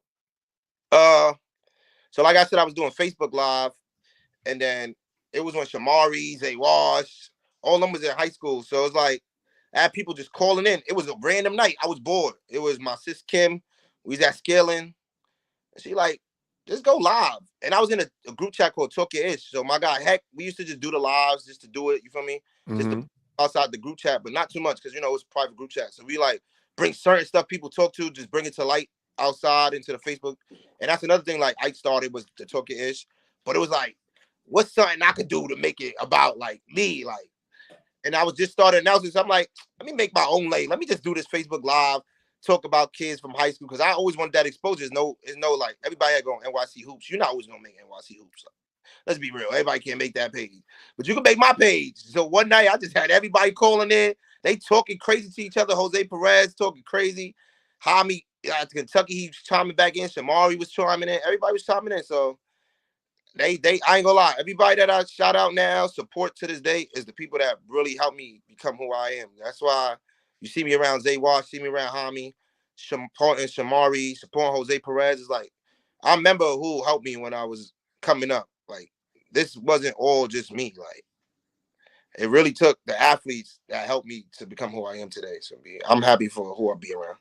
So like I said, I was doing Facebook Live, and then it was when Shamari, Zay Wash, all of them was in high school. So it's like I had people just calling in. It was a random night. I was bored. It was my sis Kim. We was at Scaling. She like, just go live. And I was in a group chat called Talk Your Ish. So my guy, Heck, we used to just do the lives just to do it. You feel me? Just to outside the group chat, but not too much because, it's a private group chat. So we like bring certain stuff people talk to, just bring it to light outside into the Facebook. And that's another thing like Ike started was the Talk Your Ish. But it was like, what's something I could do to make it about like me? Like, and I was just starting announcing. So I'm like, let me make my own lane. Let me just do this Facebook Live, talk about kids from high school because I always wanted that exposure. It's no like everybody had going NYC hoops. You're not always gonna make NYC hoops. Like, let's be real. Everybody can't make that page, but you can make my page. So one night I just had everybody calling in. They talking crazy to each other. Jose Perez talking crazy. Hami at Kentucky, he was chiming back in. Shamari was chiming in. Everybody was chiming in. So I ain't gonna lie. Everybody that I shout out now, support to this day, is the people that really helped me become who I am. That's why you see me around Zay Wash, see me around Hami, supporting Shamari, supporting Jose Perez. Is like I remember who helped me when I was coming up. Like this wasn't all just me. Like it really took the athletes that helped me to become who I am today. So I'm happy for who I'll be around.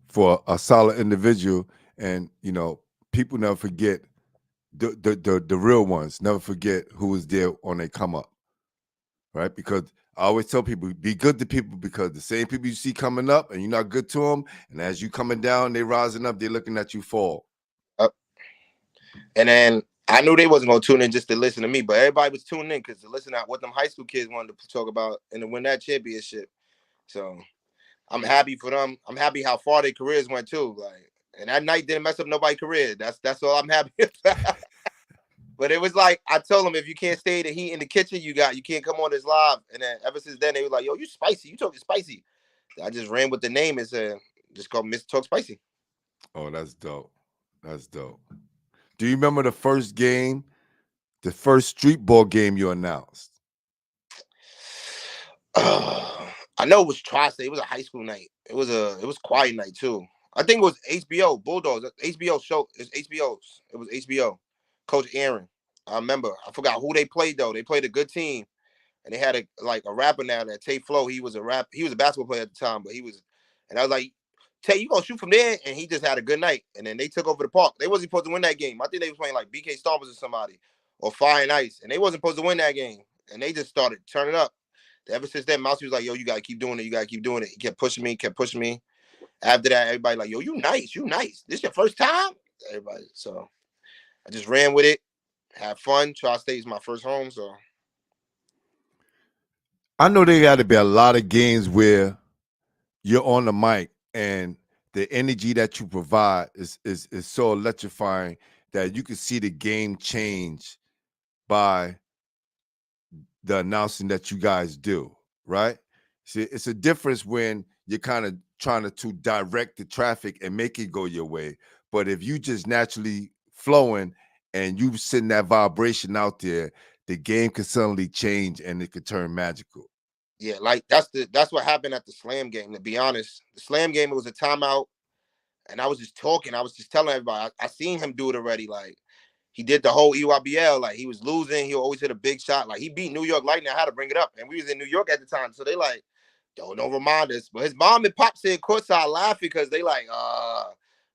For a solid individual, and people never forget the real ones. Never forget who was there on their come up, right? Because I always tell people, be good to people because the same people you see coming up and you're not good to them, and as you coming down, they rising up, they're looking at you fall. And then I knew they wasn't gonna tune in just to listen to me, but everybody was tuning in because to listen to what them high school kids wanted to talk about and to win that championship. So I'm happy for them. I'm happy how far their careers went too. Like, and that night didn't mess up nobody's career. That's all I'm happy about. But it was like I told them, if you can't stay the heat in the kitchen, you can't come on this live. And then ever since then, they were like, "Yo, you spicy. You talking spicy." I just ran with the name and said, "Just call Mr. Talk Spicy." Oh, that's dope. That's dope. Do you remember the first game, the first street ball game you announced? I know it was Tri-State. It was a high school night. It was quiet night too. I think it was HBO Bulldogs. HBO show. It's HBO's. It was HBO. Coach Aaron. I remember. I forgot who they played though. They played a good team, and they had a rapper now that Tay Flow. He was a basketball player at the time, but he was. And I was like, Tay, you gonna shoot from there? And he just had a good night. And then they took over the park. They wasn't supposed to win that game. I think they was playing like BK Stompers or somebody, or Fire and Ice, and they wasn't supposed to win that game. And they just started turning up. Ever since then, Mousy was like, "Yo, you gotta keep doing it. You gotta keep doing it." He kept pushing me. After that, everybody like, "Yo, you nice. You nice. This your first time?" Everybody. So I just ran with it, had fun. Tri-State is my first home, so I know there got to be a lot of games where you're on the mic and the energy that you provide is so electrifying that you can see the game change by the announcing that you guys do, right? See, it's a difference when you're kind of trying to direct the traffic and make it go your way. But if you just naturally flowing and you send that vibration out there, the game can suddenly change and it could turn magical. yeah, like that's what happened at the Slam game. To be honest, the Slam game, it was a timeout. and I was just talking. I was just telling everybody. I seen him do it already. Like he did the whole EYBL. Like he was losing. He always hit a big shot. Like he beat New York Lightning. I had to bring it up, and we was in New York at the time. So they like, don't remind us. But his mom and pop said courtside laughing because they like,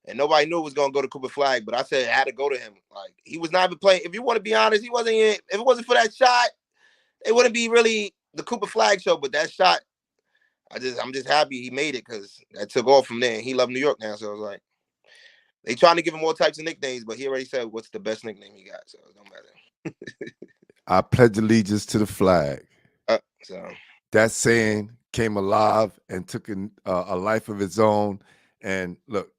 and nobody knew it was gonna go to Cooper Flagg. But I said I had to go to him. Like he was not even playing. If you want to be honest, he wasn't. If it wasn't for that shot, it wouldn't be really the Cooper Flagg show. But that shot, I'm just happy he made it because that took off from there. And he loved New York now, so I was like, they trying to give him all types of nicknames, but he already said what's the best nickname he got, so it don't matter. I pledge allegiance to the flag. So That saying came alive and took a life of its own. And look,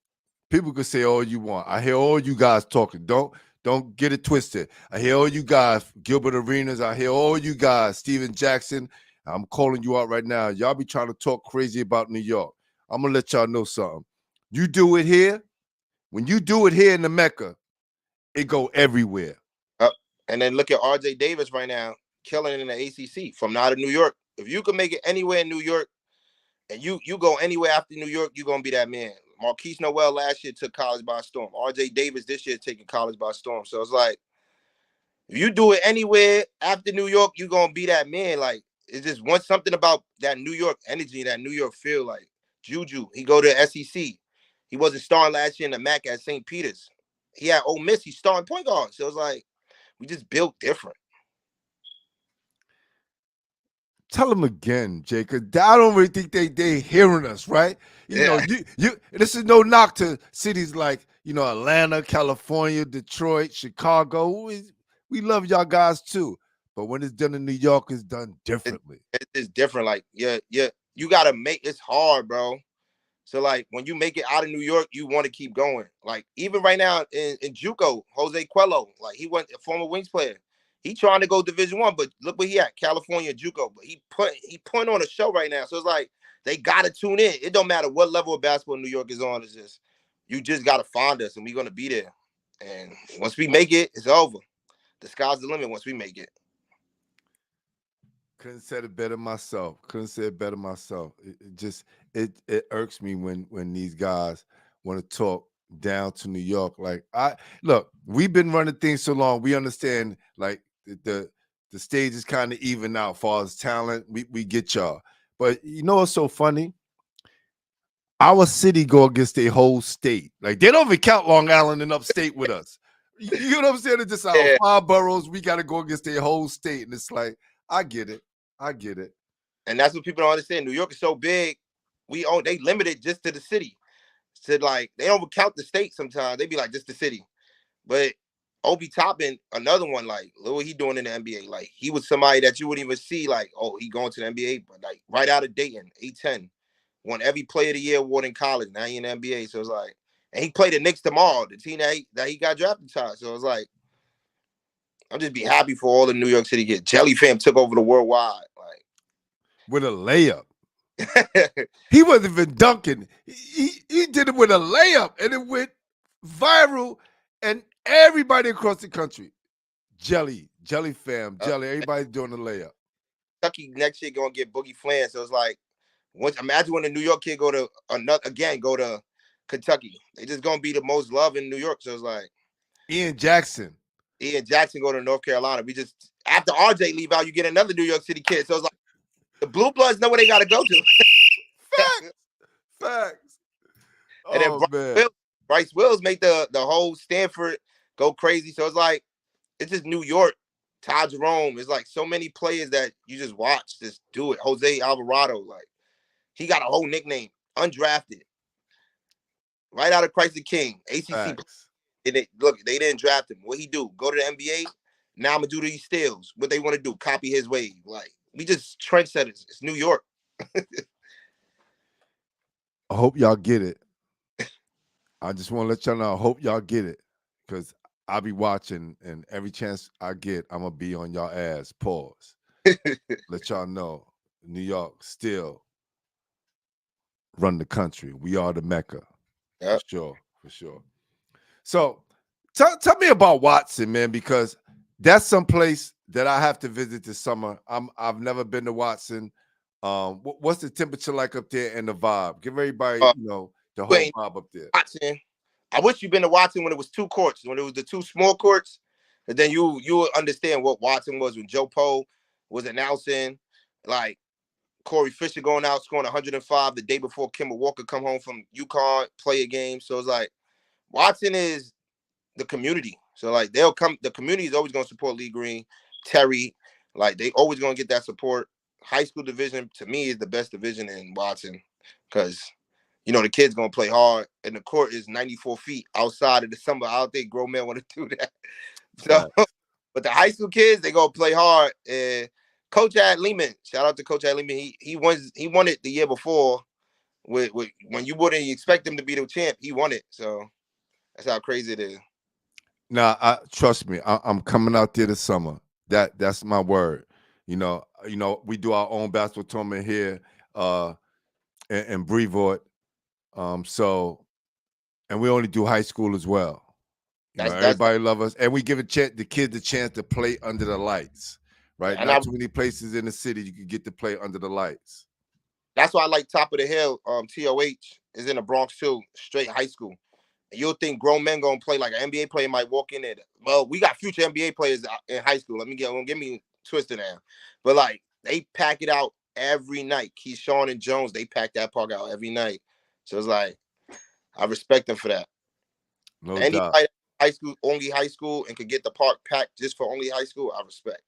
people could say all you want. I hear all you guys talking. Don't get it twisted. I hear all you guys, Gilbert Arenas. I hear all you guys, Steven Jackson. I'm calling you out right now. Y'all be trying to talk crazy about New York. I'm gonna let y'all know something. You do it here. When you do it here in the Mecca, it go everywhere. And then look at RJ Davis right now, killing it in the ACC from out of New York. If you can make it anywhere in New York, and you go anywhere after New York, you're gonna be that man. Marquise Noel last year took college by storm. RJ Davis this year taking college by storm. So it's like, if you do it anywhere after New York, you're gonna be that man. Like it's just something about that New York energy, that New York feel. Like Juju, he go to SEC. He wasn't starting last year in the MAC at St. Peter's. He had Ole Miss. He's starting point guard. So it's like we just built different. Tell them again, Jacob. I don't really think they hearing us, right? You know, you. This is no knock to cities like Atlanta, California, Detroit, Chicago. We love y'all guys too, but when it's done in New York, it's done differently. It's different. Like you gotta make it's hard, bro. So like when you make it out of New York, you want to keep going. Like even right now in JUCO, Jose Quello, like he went a former Wings player. He trying to go Division I, but look where he at, California JUCO. But he put on a show right now. So it's like they gotta tune in. It don't matter what level of basketball New York is on. It's just you just gotta find us, and we're gonna be there. And once we make it, it's over. The sky's the limit once we make it. Couldn't said it better myself. It irks me when these guys want to talk down to New York. Like we've been running things so long. We understand like the stage is kind of even out as far as talent. We get y'all. But you know what's so funny? Our city go against a whole state. Like they don't even count Long Island and upstate with us. You know what I'm saying? It's just our 5 boroughs. We got to go against a whole state. And it's like, I get it. And that's what people don't understand. New York is so big. They limit it just to the city. So like they don't count the state sometimes. They be like just the city. But Obi Toppin, another one, like look what he doing in the NBA. Like he was somebody that you wouldn't even see like, oh, he going to the NBA, but like right out of Dayton, 810. Won every Player of the Year award in college. Now he in the NBA. So it's like, and he played the Knicks tomorrow, the team that he got drafted to. So it's like, I'm just be happy for all the New York City kids. Jelly Fam took over the worldwide. Like with a layup. He wasn't even dunking. He did it with a layup, and it went viral, and everybody across the country, Jelly Fam, everybody's doing the layup. Kentucky next year gonna get Boogie Flan. So it's like, imagine when the New York kid go to Kentucky. They just gonna be the most loved in New York. So it's like Ian Jackson go to North Carolina. We just after RJ leave out, you get another New York City kid. So it's like the Blue Bloods know where they gotta go to. Facts. And then Bryce Wills make the whole Stanford go crazy. So it's like it's just New York. Ty Jerome. It's like so many players that you just watch just do it. Jose Alvarado, like he got a whole nickname, undrafted, right out of Christ the King, ACC. Facts. And they didn't draft him. What he do? Go to the NBA. Now I'm gonna do these steals. What they want to do? Copy his wave. Like we just trendsetters. It's New York. I hope y'all get it. I just want to let y'all know. I hope y'all get it because I'll be watching, and every chance I get, I'm gonna be on y'all ass. Pause. Let y'all know, New York still run the country. We are the Mecca. Yep. For sure. So, tell me about Watson, man, because that's someplace that I have to visit this summer. I've never been to Watson. What's the temperature like up there and the vibe? Give everybody, the You whole ain't vibe up there. watching. I wish you'd been to Watson when it was 2 courts, when it was the 2 small courts. And then you would understand what Watson was when Joe Poe was announcing, like Corey Fisher going out scoring 105 the day before Kemba Walker come home from UConn, play a game. So it's like Watson is the community. So like they'll come, the community is always going to support Lee Green, Terry. Like they always going to get that support. High school division to me is the best division in Watson because you know the kids gonna play hard and the court is 94 feet outside of the summer. I don't think grown men want to do that. So, but the high school kids they gonna play hard. And Coach Ad Lehman, shout out to Coach Ad Lehman. He won it the year before with when you wouldn't expect him to be the champ. He won it. So that's how crazy it is. Now, trust me, I'm coming out there this summer. That's my word. You know, we do our own basketball tournament here in Brevard. So, and we only do high school as well. You know, That's everybody love us, and we give the kids a chance to play under the lights, right? and Not too many places in the city you can get to play under the lights. that's why I like Top of the Hill. TOH is in the Bronx too, straight high school. And you'll think grown men gonna play like an NBA player might walk in there. Well, we got future NBA players in high school. Don't get me twisted now. But like they pack it out every night. Keyshawn and Jones, they pack that park out every night. So it's like I respect them for that. No Anybody doubt. high school and could get the park packed just for only high school, I respect.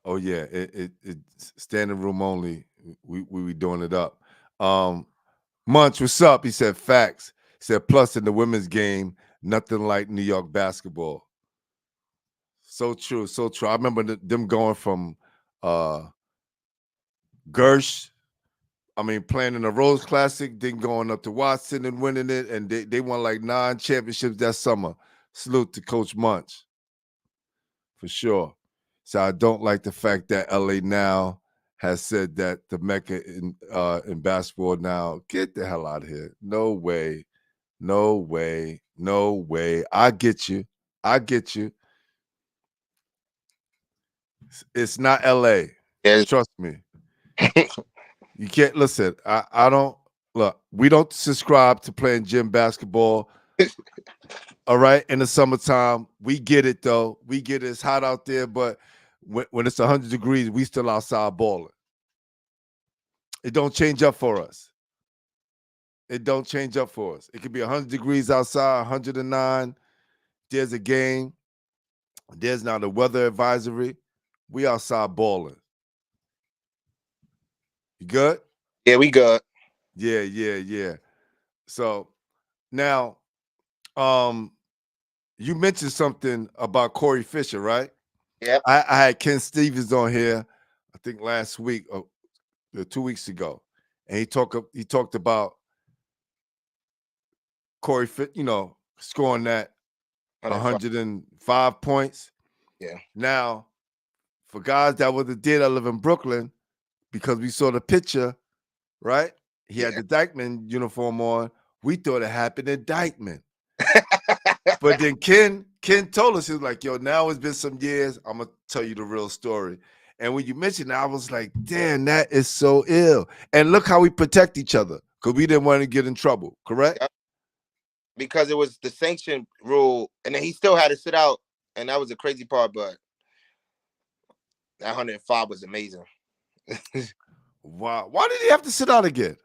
Oh yeah, it's standing room only. We doing it up. Munch, what's up? He said facts. He said plus in the women's game, nothing like New York basketball. So true, so true. I remember them going from Gersh, playing in the Rose Classic, then going up to Watson and winning it, and they won like 9 championships that summer. Salute to Coach Munch, for sure. So I don't like the fact that LA now has said that the Mecca in basketball now. Get the hell out of here. No way. No way. No way. I get you. It's not LA. Yeah. Trust me. You can't listen. I don't look, we don't subscribe to playing gym basketball. All right, in the summertime, we get it though. We get it's hot out there, but when it's 100 degrees, we still outside balling. It don't change up for us. It don't change up for us. It could be 100 degrees outside, 109. There's a game. There's now the weather advisory. We outside balling. You good? Yeah, we good. Yeah. So now, you mentioned something about Corey Fisher, right? Yep. I had Ken Stevens on here, I think last week or 2 weeks ago, and he talked about Corey Fisher, scoring that 105 points. Yeah. Now, for guys that was the day that live in Brooklyn, because we saw the picture, right? He had the Dykeman uniform on. We thought it happened in Dykeman. But then Ken told us, he was like, yo, now it's been some years. I'm going to tell you the real story. And when you mentioned that, I was like, damn, that is so ill. And look how we protect each other because we didn't want to get in trouble, correct? Yep. Because it was the sanction rule, and then he still had to sit out, and that was the crazy part, but that 105 was amazing. Wow. Why did he have to sit out again?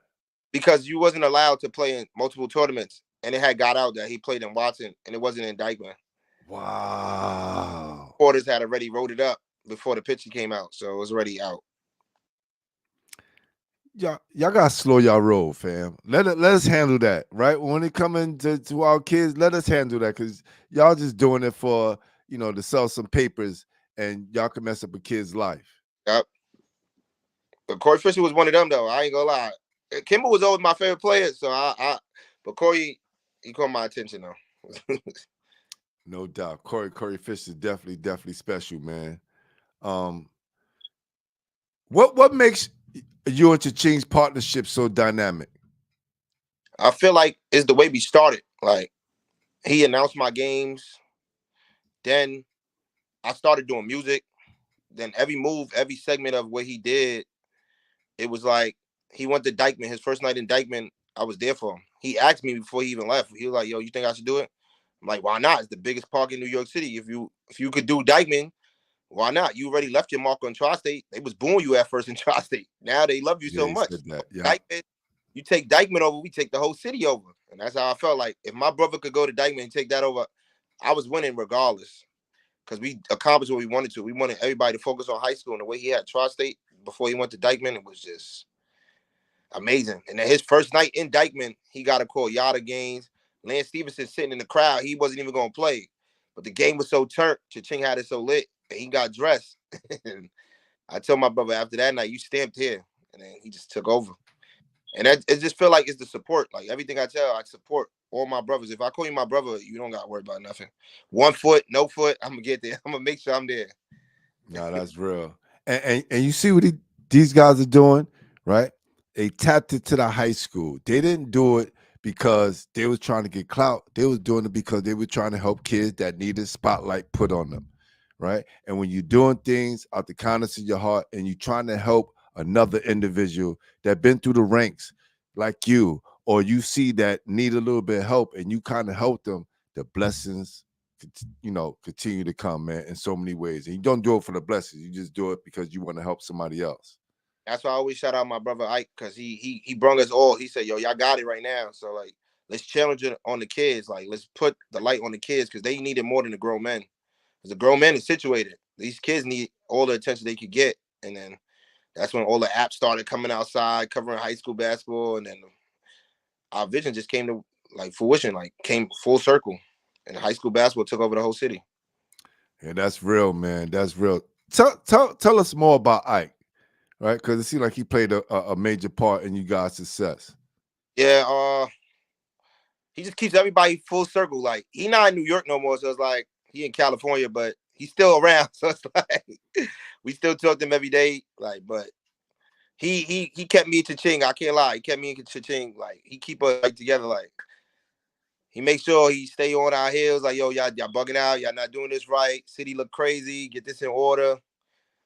Because you wasn't allowed to play in multiple tournaments, and it had got out that he played in Watson, and it wasn't in Dykeman. Wow. Porters had already wrote it up before the picture came out, so it was already out. Y'all gotta slow y'all roll, fam. Let us handle that, right? When it comes to our kids, let us handle that because y'all just doing it for to sell some papers, and y'all can mess up a kid's life. Yep. But Corey Fisher was one of them, though. I ain't gonna lie. Kimber was always my favorite player, so but Corey, he caught my attention though. No doubt, Corey Fisher is definitely special, man. What makes you and Cha-Ching's partnership so dynamic? I feel like it's the way we started. Like he announced my games, then I started doing music. Then every move, every segment of what he did, it was like he went to Dykeman. His first night in Dykeman, I was there for him. he asked me before he even left. He was like, "Yo, you think I should do it?" I'm like, "Why not? It's the biggest park in New York City. If you could do Dykeman, why not? You already left your mark on Tri-State. They was booing you at first in Tri-State. Now they love you Yeah, so he much. said that. Yeah. Dykeman, you take Dykeman over, we take the whole city over." And that's how I felt. Like if my brother could go to Dykeman and take that over, I was winning regardless. Because we accomplished what we wanted to. We wanted everybody to focus on high school, and the way he had Tri-State before he went to Dykeman, it was just amazing. And then his first night in Dykeman, he got a call, Yada Gaines. Lance Stevenson sitting in the crowd. He wasn't even going to play. But the game was so turned. Cha-Ching had it so lit. And he got dressed. And I told my brother after that night, you stamped here. And then he just took over. And it just feel like it's the support. Like everything I tell, I support all my brothers. If I call you my brother, you don't got to worry about nothing. 1 foot, no foot, I'm going to get there. I'm going to make sure I'm there. No, that's real. And you see what these guys are doing, right? They tapped into the high school. They didn't do it because they was trying to get clout. They was doing it because they were trying to help kids that needed spotlight put on them, right? And when you're doing things out the kindness of your heart and you're trying to help another individual that been through the ranks like you, or you see that need a little bit of help and you kind of help them, the blessings continue to come, man, in so many ways. And you don't do it for the blessings. You just do it because you want to help somebody else. That's why I always shout out my brother Ike, because he brung us all. He said, "Yo, y'all got it right now. So like, let's challenge it on the kids. Like, let's put the light on the kids because they need it more than the grown men. Because the grown men is situated. These kids need all the attention they could get. And then that's when all the apps started coming outside, covering high school basketball, and then our vision just came to like fruition, like came full circle, and high school basketball took over the whole city. Yeah, that's real, man. That's real. Tell us more about Ike. Right, because it seemed like he played a major part in you guys' success. Yeah, he just keeps everybody full circle. Like he not in New York no more, so it's like he in California, but he's still around. So it's like we still talk to him every day. Like, but he kept me in Cha-Ching. I can't lie, he kept me in Cha-Ching. Like he keep us like together. Like he makes sure he stay on our heels. Like yo, y'all bugging out. Y'all not doing this right. City look crazy. Get this in order.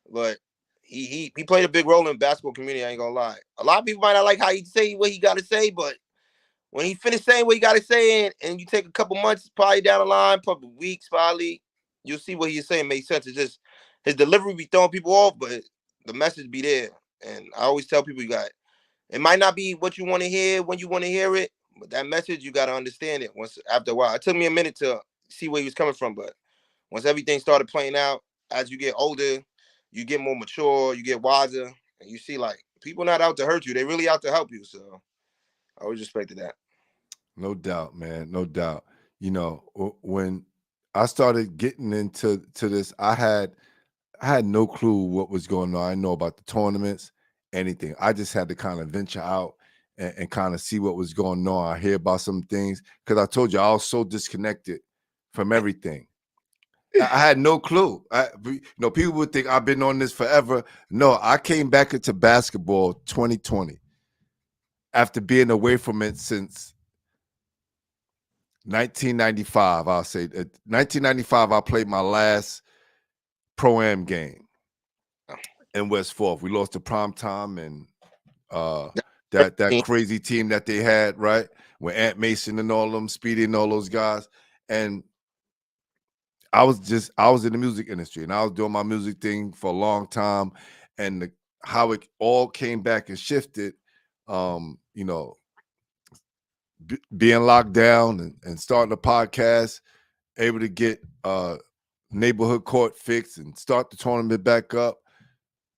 But he played a big role in the basketball community. I ain't gonna lie. A lot of people might not like how he say what he got to say, but when he finished saying what he got to say, and you take a couple months, probably down the line, probably weeks, probably, you'll see what he's saying makes sense. It's just his delivery be throwing people off, but the message be there. And I always tell people, it might not be what you want to hear when you want to hear it, but that message, you got to understand it once after a while. It took me a minute to see where he was coming from, but once everything started playing out, as you get older, you get more mature, you get wiser, and you see like people not out to hurt you. They really out to help you. So I always respected that. No doubt, man. No doubt. When I started getting into this, I had no clue what was going on. I didn't know about the tournaments, anything. I just had to kind of venture out and kind of see what was going on. I hear about some things because I told you I was so disconnected from everything. I had no clue. People would think I've been on this forever. No, I came back into basketball 2020 after being away from it since 1995. I'll say 1995. I played my last pro-am game in West Forth. We lost to Prime Time and that crazy team that they had, right? With Ant Mason and all them, Speedy and all those guys. And I was in the music industry and I was doing my music thing for a long time. And how it all came back and shifted, being locked down and starting a podcast, able to get neighborhood court fixed and start the tournament back up,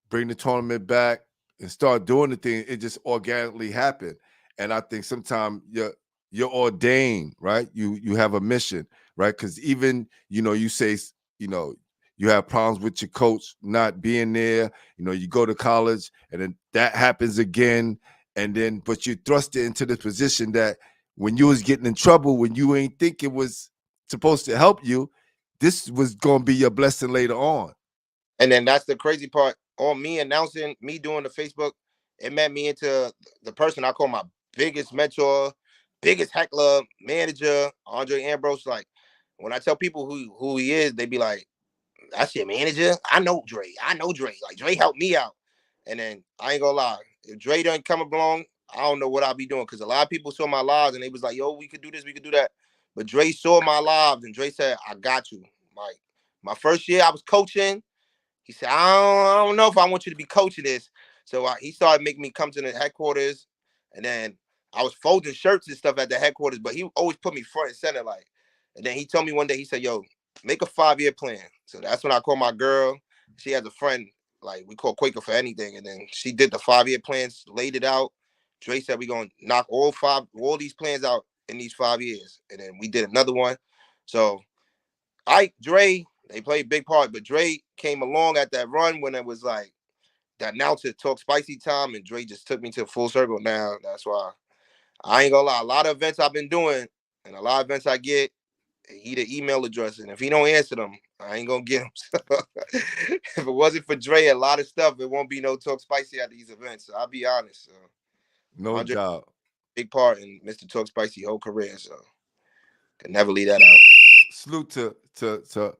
bring the tournament back and start doing the thing. It just organically happened. And I think sometimes you're ordained, right? You have a mission, right? Because even, you say, you have problems with your coach not being there, you go to college and then that happens again. And then, but you thrust it into the position that when you was getting in trouble, when you ain't think it was supposed to help you, this was going to be your blessing later on. And then that's the crazy part. On me announcing, me doing the Facebook, it made me into the person I call my biggest mentor, biggest heckler, manager, Andre Ambrose. Like, when I tell people who he is, they be like, that's your manager? I know Dre. Like, Dre helped me out. And then, I ain't gonna lie, if Dre doesn't come along, I don't know what I'll be doing because a lot of people saw my lives and they was like, yo, we could do this, we could do that. But Dre saw my lives and Dre said, I got you. Like my first year I was coaching. He said, I don't know if I want you to be coaching this. So he started making me come to the headquarters. And then I was folding shirts and stuff at the headquarters, but he always put me front and center. Like, and then he told me one day, he said, yo, make a 5-year plan. So that's when I called my girl. She has a friend, like we call Quaker for anything. And then she did the 5-year plans, laid it out. Dre said, we're going to knock all these plans out in these 5 years. And then we did another one. So Dre, they played a big part, but Dre came along at that run when it was like the announcer talk spicy time, and Dre just took me to full circle now. That's why I ain't gonna lie. A lot of events I've been doing, and a lot of events I get, he the email address, and if he don't answer them, I ain't gonna get them. So, if it wasn't for Dre, a lot of stuff, it won't be no talk spicy at these events. So I'll be honest. So, No Andre, doubt. big part in Mr. Talk Spicy whole career. So can never leave that out. Salute to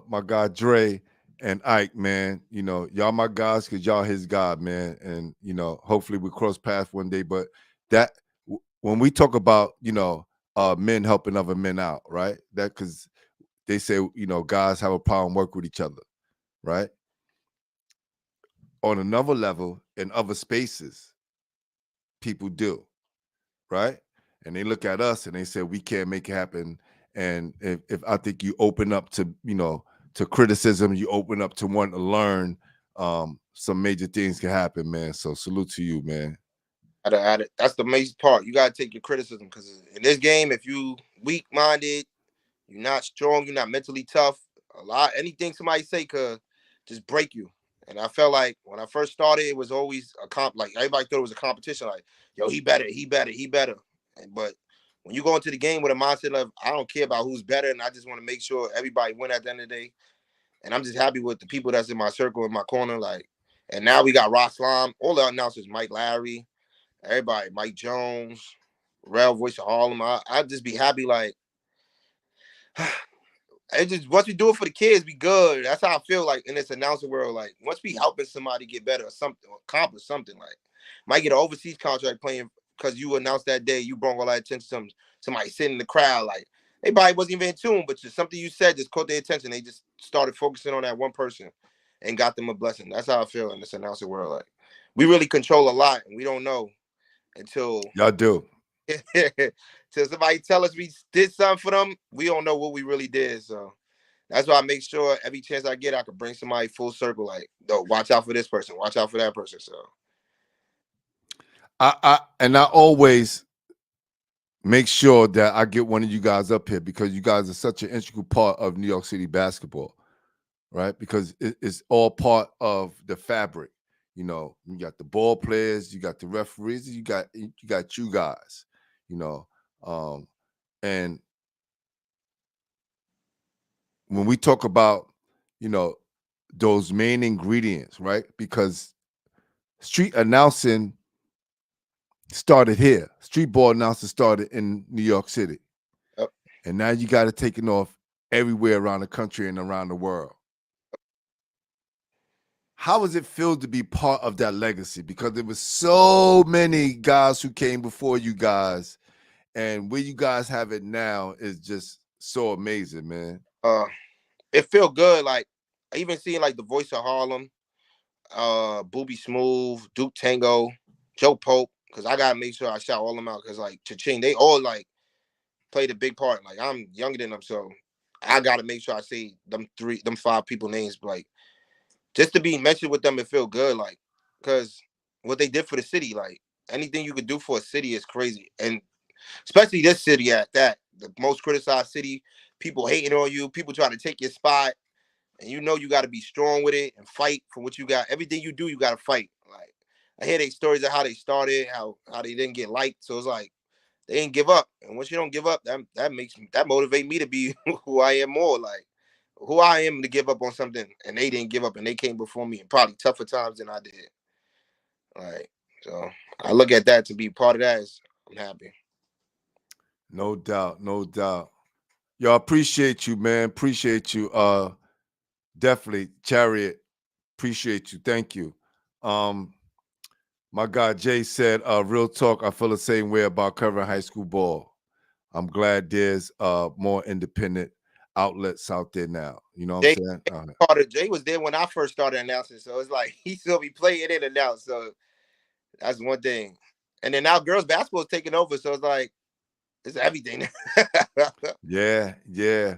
my guy Dre and Ike, man. You know, y'all my guys because y'all his God, man. And you know, hopefully we cross paths one day. But that when we talk about, you know, men helping other men out, right? That because they say, you know, guys have a problem work with each other, right? On another level, in other spaces, people do, right? And they look at us and they say we can't make it happen. And if I think you open up to, you know, to criticism, you open up to want to learn, some major things can happen, man. So salute to you, man. That's the major part. You gotta take your criticism because in this game, if you weak minded, you're not strong, you're not mentally tough. Anything somebody say could just break you. And I felt like when I first started, it was always like everybody thought it was a competition. Like, yo, he better, he better, he better. But when you go into the game with a mindset of I don't care about who's better, and I just want to make sure everybody win at the end of the day. And I'm just happy with the people that's in my circle, in my corner. Like, and now we got Ross Lom, all the announcers, Mike Larry, everybody, Mike Jones, Rel Voice of Harlem. I just be happy like. It just once we do it for the kids, we good. That's how I feel like in this announcer world. Like once we helping somebody get better or something, or accomplish something, like might get an overseas contract playing because you announced that day, you brought all that attention to somebody sitting in the crowd. Like they probably wasn't even in tune, but just something you said just caught their attention. They just started focusing on that one person and got them a blessing. That's how I feel in this announcer world. Like we really control a lot, and we don't know until Y'all do. till somebody tell us we did something for them. We don't know what we really did. So that's why I make sure every chance I get, I can bring somebody full circle. Like, no, watch out for this person, watch out for that person. So I always make sure that I get one of you guys up here because you guys are such an integral part of New York City basketball, right? Because it's all part of the fabric. You know, you got the ball players, you got the referees, you got you guys, you know. And when we talk about, you know, those main ingredients, right? Because street announcing started here. Street ball announcing started in New York City. yep. And now you got it taken off everywhere around the country and around the world. How does it feel to be part of that legacy? Because there was so many guys who came before you guys, and where you guys have it now is just so amazing, man. It feel good. Like even seeing like the Voice of Harlem, Booby Smooth, Duke Tango, Joe Pope, because I gotta make sure I shout all them out because like Cha-Ching, they all like played a big part. Like I'm younger than them, so I gotta make sure I say them 5 people names. Like just to be mentioned with them, it feel good. Like because what they did for the city, like anything you could do for a city is crazy, and especially this city at that, the most criticized city. People hating on you, people trying to take your spot, and you know you got to be strong with it and fight for what you got. Everything you do, you got to fight. Like I hear they stories of how they started, how they didn't get liked. So it's like they didn't give up, and once you don't give up, that motivate me to be who I am more. Like who I am to give up on something, and they didn't give up, and they came before me in probably tougher times than I did. Like so, I look at that to be part of that. I'm happy. No doubt, no doubt. Y'all appreciate you, man. Appreciate you. Definitely, Chariot. Appreciate you. Thank you. My guy Jay said, real talk, I feel the same way about covering high school ball. I'm glad there's more independent outlets out there now. You know what Jay I'm saying? Carter, Jay was there when I first started announcing, so it's like he still be playing and announce. So that's one thing. And then now girls basketball is taking over, so it's like it's everything. Yeah, yeah.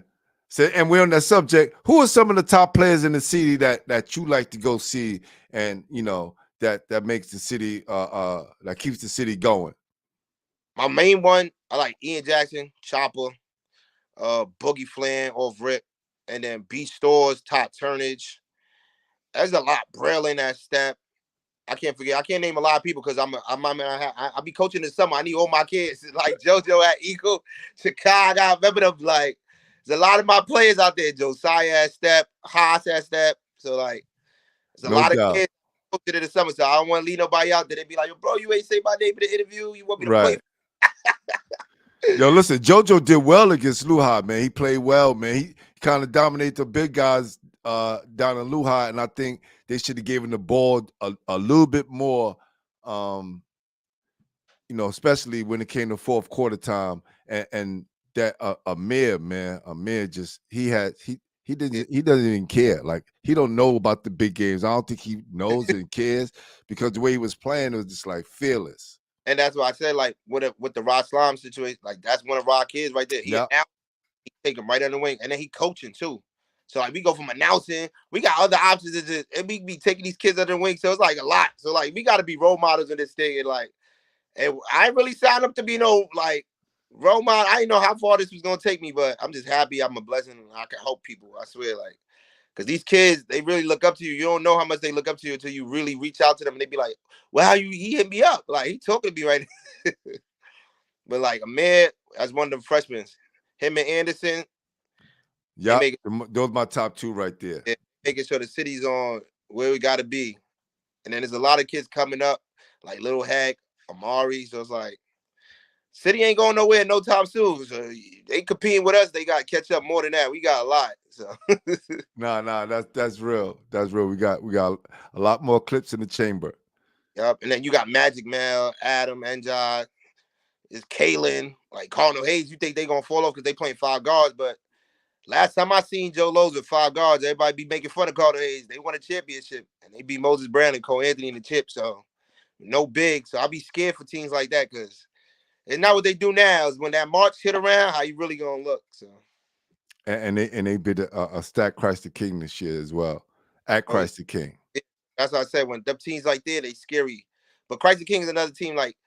So, and we're on that subject. Who are some of the top players in the city that you like to go see, and that makes the city that keeps the city going? My main one, I like Ian Jackson, Chopper, Boogie Flan off rip, and then B Stores, Top Turnage. There's a lot. Braille in that step. I can't forget. I can't name a lot of people because I be coaching this summer. I need all my kids like JoJo at Eagle, Chicago. I remember them like. There's a lot of my players out there. Josiah at step, Haas at step. So like, there's a No lot of doubt. kids coaching in the summer. So I don't want to leave nobody out there. They be like, yo, bro, you ain't say my name in the interview. You want me to play? Right. Yo, listen, JoJo did well against Luha, man. He played well, man. He kind of dominated the big guys down in Luha, and I think they should have given the ball a little bit more, especially when it came to fourth quarter time. And that Amir just he doesn't even care. Like, he don't know about the big games. I don't think he knows and cares, because the way he was playing, it was just like fearless. And that's why I said, like, with the Rod Slime situation, like, that's one of our kids right there. He take him right on the wing, and then he coaching too. So like, we go from announcing, we got other options, and we be taking these kids under the wing. So it's like a lot. So like, we got to be role models in this thing, and like, and I ain't really signed up to be no like role model. I didn't know how far this was gonna take me, but I'm just happy. I'm a blessing, and I can help people. I swear, like. Because these kids, they really look up to you. You don't know how much they look up to you until you really reach out to them. And they be like, well, he hit me up. Like, he talking to me right now. But, like, Amir, as one of the freshmen, him and Anderson. Yeah, those are my top two right there. Making sure the city's on where we got to be. And then there's a lot of kids coming up, like Little Hack, Amari. So it's like, city ain't going nowhere no time soon. So they competing with us. They got to catch up more than that. We got a lot. So nah, that's real. That's real. We got a lot more clips in the chamber. Yep. And then you got Magic Mel, Adam, Enjai, is Kalen, like Cardinal Hayes. You think they gonna fall off because they playing 5 guards? But last time I seen Joe Lowe's with 5 guards, everybody be making fun of Cardinal Hayes. They won a championship, and they beat Moses Brown and Cole Anthony in the chip. So no big. So I be scared for teams like that, because it's not what they do now. Is when that March hit around, how you really gonna look? So. And they bid a stack Christ the King this year as well. At Christ the King. That's what I said. When them teams like that, they scary. But Christ the King is another team, like,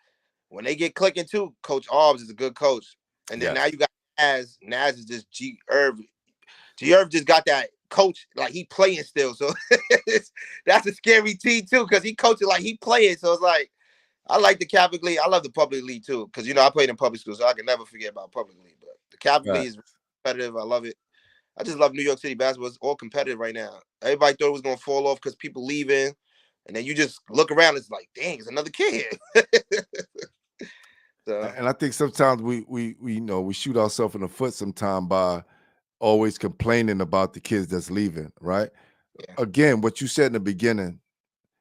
when they get clicking too, Coach Arbs is a good coach. And then now you got Naz. Naz is just G. Irv. G. Irv just got that coach, like, he playing still. So that's a scary team too, because he coaching like he playing. So it's like, I like the Catholic League. I love the public league too, because, I played in public school, so I can never forget about public league. But the Catholic League is competitive. I love it. I just love New York City basketball. It's all competitive right now. Everybody thought it was going to fall off because people leaving. And then you just look around, it's like, dang, it's another kid. So. And I think sometimes we shoot ourselves in the foot sometimes by always complaining about the kids that's leaving, right? Yeah. Again, what you said in the beginning,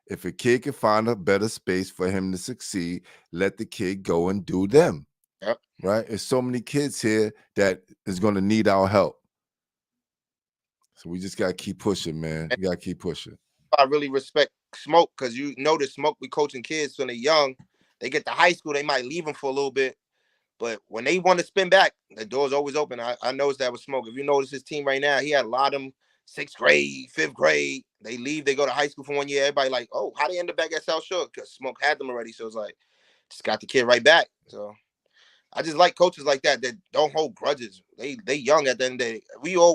if a kid can find a better space for him to succeed, let the kid go and do them. Yep. Right? There's so many kids here that is going to need our help. So we just got to keep pushing, man. We got to keep pushing. I really respect Smoke, because the Smoke, we coaching kids when they're young. They get to high school, they might leave them for a little bit. But when they want to spin back, the door's always open. I noticed that with Smoke. If you notice his team right now, he had a lot of them 6th grade, 5th grade. They leave, they go to high school for 1 year. Everybody like, oh, how they end up back at South Shore? Because Smoke had them already. So it's like, just got the kid right back. So I just like coaches like that don't hold grudges. They young at the end of the day.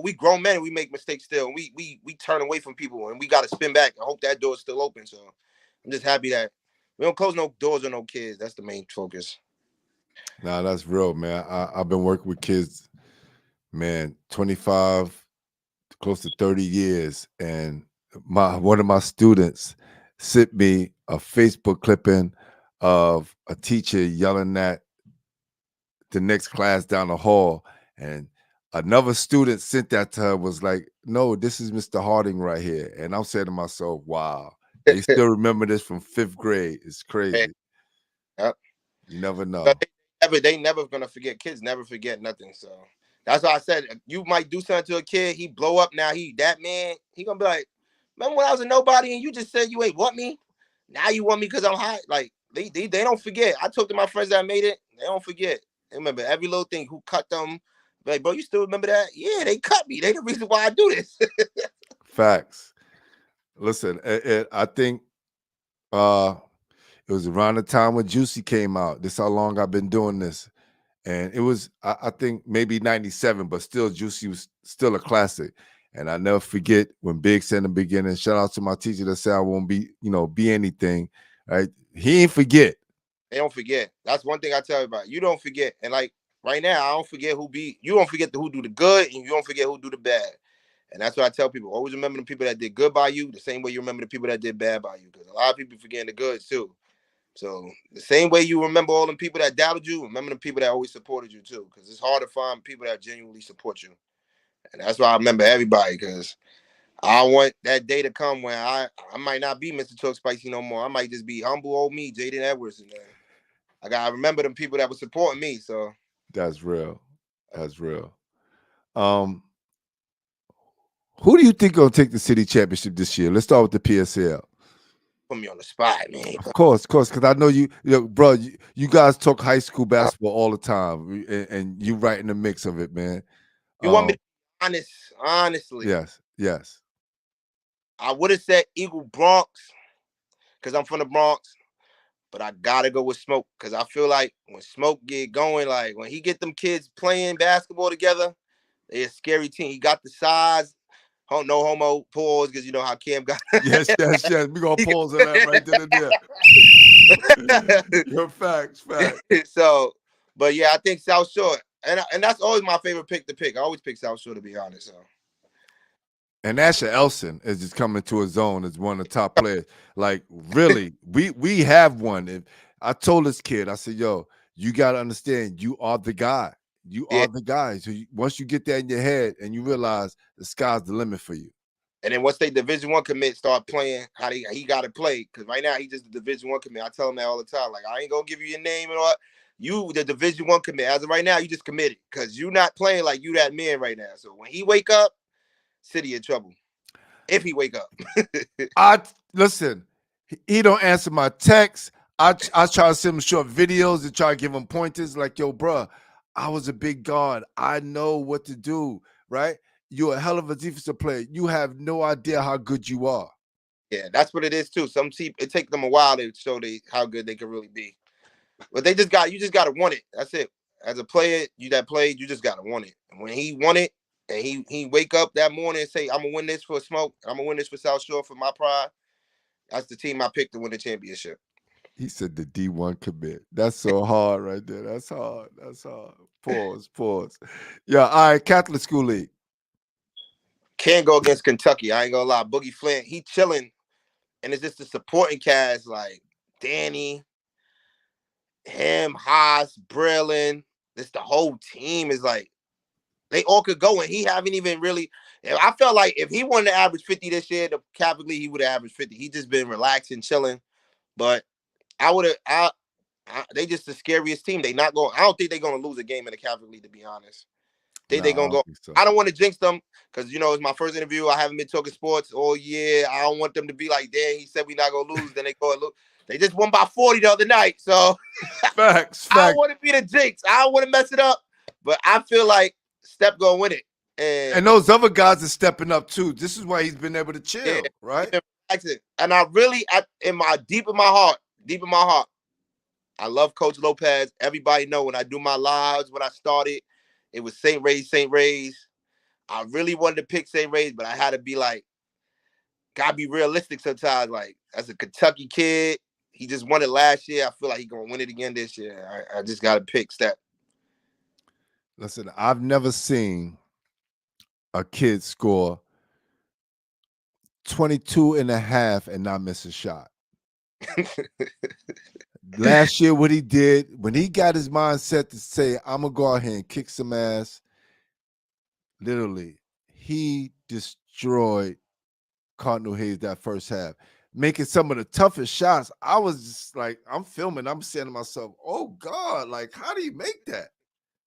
We grown men, and we make mistakes still. And we turn away from people, and we got to spin back and hope that door's still open. So I'm just happy that we don't close no doors on no kids. That's the main focus. Nah, that's real, man. I've been working with kids, man, 25, close to 30 years. And one of my students sent me a Facebook clipping of a teacher yelling at the next class down the hall. And another student sent that to her, was like, no, this is Mr. Harding right here. And I'm saying to myself, wow, They still remember this from 5th grade. It's Yeah, crazy. yep. You never But know. they never gonna forget. Kids never forget nothing. So that's why I said you might do something to a kid, he blow up now. He that man, he gonna be like, remember when I was a nobody and you just said you ain't want me? Now you want me because I'm hot. Like they don't forget. I talked to my friends that made it. They don't forget. They remember every little thing. Who cut them? Like, bro, you still remember that? Yeah, they cut me. They the reason why I do this. Facts. Listen, I think uh it was around the time when Juicy came out. This how long I've been doing this. And it was, I think maybe 97, but still Juicy was still a classic. And I never forget when Big said in the beginning, shout out to my teacher that said I won't be, be anything. Right. He ain't forget. They don't forget. That's one thing I tell you about. You don't forget. And like right now, I don't forget you don't forget who do the good and you don't forget who do the bad. And that's what I tell people. Always remember the people that did good by you, the same way you remember the people that did bad by you. Because a lot of people forgetting the goods too. So the same way you remember all them people that doubted you, remember the people that always supported you too. Because it's hard to find people that genuinely support you. And that's why I remember everybody. Because I want that day to come when I might not be Mr. Talk Spicy no more. I might just be humble old me, Jaden Edwards. And I gotta remember them people that were supporting me. So That's real. That's real. Who do you think gonna take the city championship this year? Let's start with the PSL. put me on the spot, man. Of course, because I know bro. You guys talk high school basketball all the time, and you right in the mix of it, man. You want me to be honest? Honestly, Yes. I would have said Eagle Bronx because I'm from the Bronx, but I gotta go with Smoke because I feel like when Smoke get going, like when he get them kids playing basketball together, they a scary team. He got the size. No homo pause because you know how Cam got. Yes. We gonna pause on that right then and there. Your facts. So, but yeah, I think South Shore, and that's always my favorite pick to pick. I always pick South Shore to be honest. So. And Asher Elson is just coming to his zone as one of the top players. Like, really, we have one. If I told this kid, I said, yo, you got to understand, you are the guy. You are the guy. So once you get that in your head and you realize the sky's the limit for you. And then once they Division I commit start playing, how he got to play. Because right now, he just the Division I commit. I tell him that all the time. Like, I ain't going to give you your name and all. You, the Division I commit. As of right now, you just committed. Because you not playing like you that man right now. So when he wake up, City in trouble. If he wake up. Listen, he don't answer my texts. I try to send him short videos and try to give him pointers like, yo, bro, I was a big guard. I know what to do, right? You're a hell of a defensive player. You have no idea how good you are. Yeah, that's what it is too. Some team, it takes them a while to show how good they can really be. But you just got to want it. That's it. As a player, you just got to want it. And when he want it, and he wake up that morning and say, I'm gonna win this for Smoke. I'm gonna win this for South Shore for my pride. That's the team I picked to win the championship. He said the D1 commit. That's so hard right there. That's hard. Pause. Yeah, all right, Catholic School League. Can't go against Kentucky. I ain't gonna lie. Boogie Flint, he chilling. And it's just the supporting cast like Danny, him, Haas, Brillin. This the whole team is like, they all could go, and he haven't even really. I felt like if he wanted to average 50 this year, the Catholic League, he would have averaged 50. He just been relaxing, chilling. But they just the scariest team. They not going. I don't think they're gonna lose a game in the Catholic League, to be honest. They gonna go. So. I don't want to jinx them because it's my first interview. I haven't been talking sports all year. I don't want them to be like, "Damn, he said we not gonna lose." Then they go and lose. They just won by 40 the other night. So facts. I don't want to be the jinx. I don't want to mess it up. But I feel like Step gonna win it. And those other guys are stepping up too. This is why he's been able to chill, right? And I really, deep in my heart, I love Coach Lopez. Everybody know when I do my lives, when I started, it was St. Ray's. I really wanted to pick St. Ray's, but I had to be like, gotta be realistic sometimes. Like, as a Kentucky kid, he just won it last year. I feel like he's gonna win it again this year. I just gotta pick Step. Listen, I've never seen a kid score 22 and a half and not miss a shot. Last year, what he did, when he got his mindset to say, I'm going to go out here and kick some ass, literally, he destroyed Cardinal Hayes that first half. making some of the toughest shots. I was just like, I'm filming. I'm saying to myself, "Oh God, like, how do you make that?"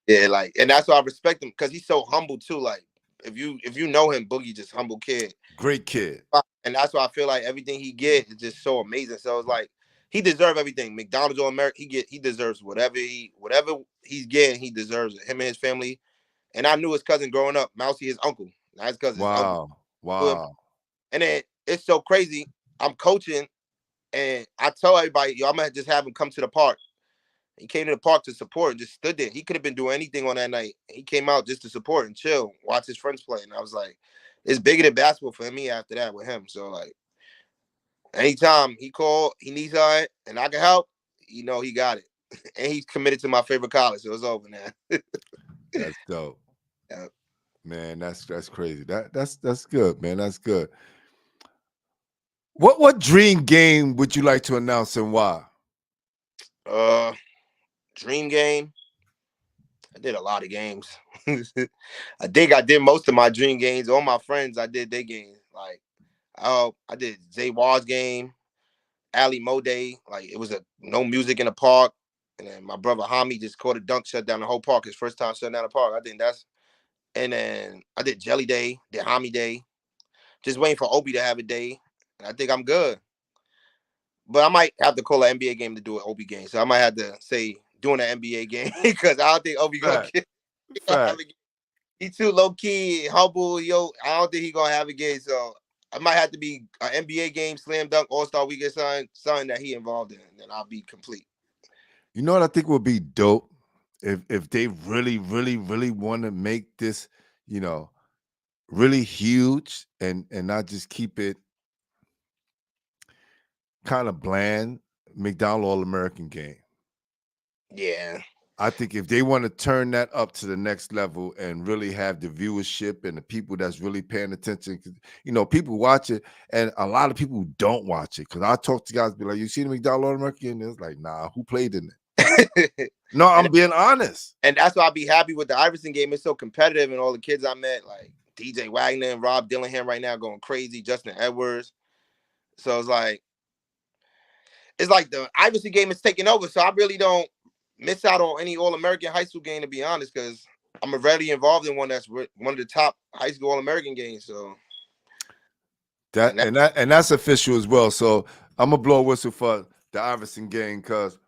Yeah, like, and that's why I respect him because he's so humble too. Like, if you know him, Boogie just humble kid. Great kid. And that's why I feel like everything he get is just so amazing. So it's like he deserves everything. McDonald's or America, he deserves whatever he's getting, he deserves it. Him and his family. And I knew his cousin growing up, Mousy, his uncle. That's because his uncle. Wow, wow. And then it's so crazy. I'm coaching, and I tell everybody, yo, I'm gonna just have him come to the park. He came to the park to support and just stood there. He could have been doing anything on that night. He came out just to support and chill, watch his friends play. And I was like, it's bigger than basketball for me after that with him. So like, anytime he called, he needs something, and I can help, you know, he got it. And he's committed to my favorite college, so it's over now. That's dope. Yeah. Man, that's crazy. That's good, man. That's good. What dream game would you like to announce and why? Dream game. I did a lot of games. I think I did most of my dream games. All my friends, I did their games. Like, I did Zay Ward's game, Ali Mo Day. Like, it was no music in the park. And then my brother Hami just caught a dunk, shut down the whole park. His first time shutting down the park. I think that's. And then I did Jelly Day, did Hami Day. Just waiting for Obi to have a day. And I think I'm good. But I might have to call an NBA game to do an Obi game. So I might have to say doing an NBA game because I don't think Obi gonna get. He's too low key, humble, yo. I don't think he's gonna have a game. So I might have to be an NBA game, slam dunk, All-Star Weekend, something that he involved in, and then I'll be complete. You know what I think would be dope if they really, really, really want to make this, you know, really huge and not just keep it kind of bland. McDonald All-American game. Yeah. I think if they want to turn that up to the next level and really have the viewership and the people that's really paying attention, you know, people watch it, and a lot of people don't watch it. Because I talk to guys, be like, "You see the McDonald All-American?" And it's like, "Nah, who played in it?" No, I'm being honest. And that's why I'll be happy with the Iverson game. It's so competitive, and all the kids I met, like DJ Wagner and Rob Dillingham right now going crazy, Justin Edwards. So it's like the Iverson game is taking over. So I really don't miss out on any All-American high school game, to be honest, because I'm already involved in one that's one of the top high school All-American games. So that's official as well. So I'm gonna blow a whistle for the Iverson game because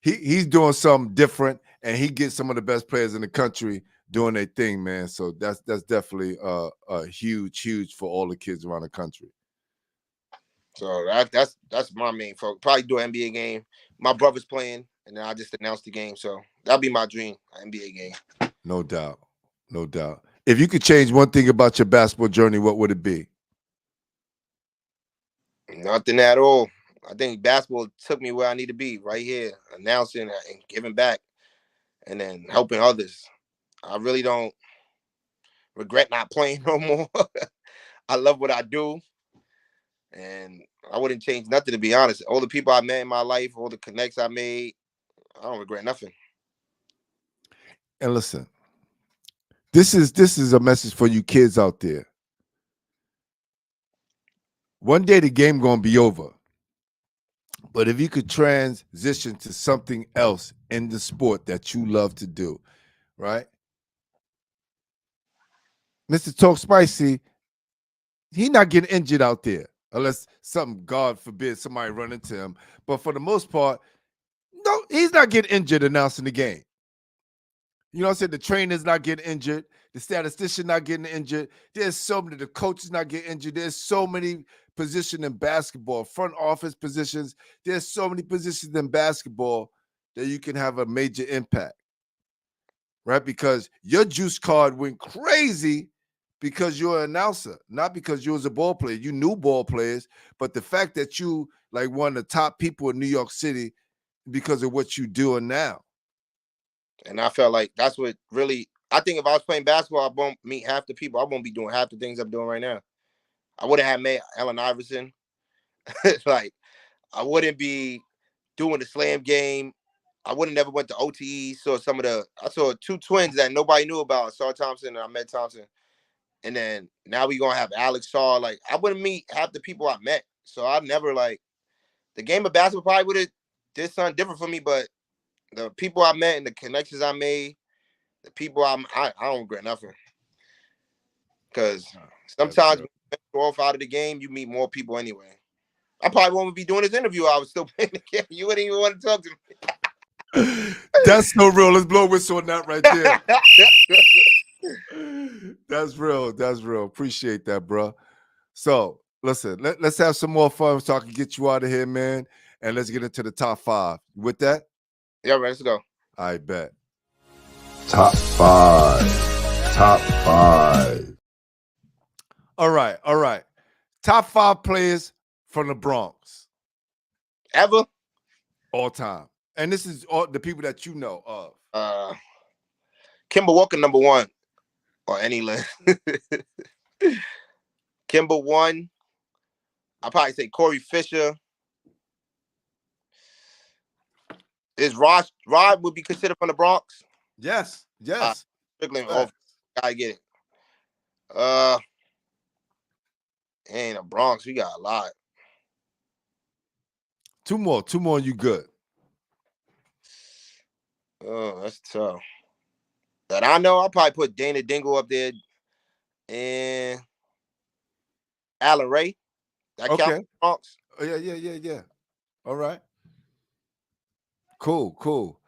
he's doing something different, and he gets some of the best players in the country doing their thing, man. So that's definitely a huge for all the kids around the country. So that's my main focus. Probably do an NBA game. My brother's playing, and then I just announced the game. So that'll be my dream, an NBA game. No doubt. No doubt. If you could change one thing about your basketball journey, what would it be? Nothing at all. I think basketball took me where I need to be, right here, announcing and giving back, and then helping others. I really don't regret not playing no more. I love what I do, and I wouldn't change nothing, to be honest. All the people I met in my life, all the connects I made, I don't regret nothing. And listen, this is a message for you kids out there. One day the game gonna be over. But if you could transition to something else in the sport that you love to do, right? Mr. Talk Spicy, he not getting injured out there unless something, God forbid, somebody run into him. But for the most part, no, he's not getting injured announcing the game. You know what I'm saying? The trainer's not getting injured. The statistician not getting injured. There's so many, the coaches not getting injured. There's so many positions in basketball, front office positions. There's so many positions in basketball that you can have a major impact, right? Because your juice card went crazy because you're an announcer, not because you was a ball player. You knew ball players, but the fact that you like one of the top people in New York City because of what you're doing now. And I felt like that's what really, I think if I was playing basketball, I won't meet half the people. I won't be doing half the things I'm doing right now. I wouldn't have met Allen Iverson. Like, I wouldn't be doing the slam game. I would have never went to OTE. I saw two twins that nobody knew about. I saw Thompson and I met Thompson. And then now we gonna have Alex Shaw. Like, I wouldn't meet half the people I met. So I never like the game of basketball probably would have did something different for me, but the people I met and the connections I made, the people I don't regret nothing. Because sometimes when you go off out of the game, you meet more people anyway. I probably won't be doing this interview. I was still playing the game. You wouldn't even want to talk to me. That's so real. Let's blow a whistle on that right there. That's real. That's real. Appreciate that, bro. So listen, let's have some more fun so I can get you out of here, man. And let's get into the top 5. With that? Yeah, right, let's go. I bet. Top 5. Top 5. All right. All right. Top 5 players from the Bronx. Ever? All time. And this is all the people that you know of. Kimber Walker, number 1 on any list. Kimber 1. I'll probably say Corey Fisher. Is Rod would be considered from the Bronx? Yes. Yes. Strickland, Right. gotta get it. Ain't a Bronx. We got a lot. 2 more. 2 more. You good? Oh, that's tough. That I know, I'll probably put Dana Dingle up there and Alan Ray. That Okay. counts Bronx. Oh, yeah. All right. Cool.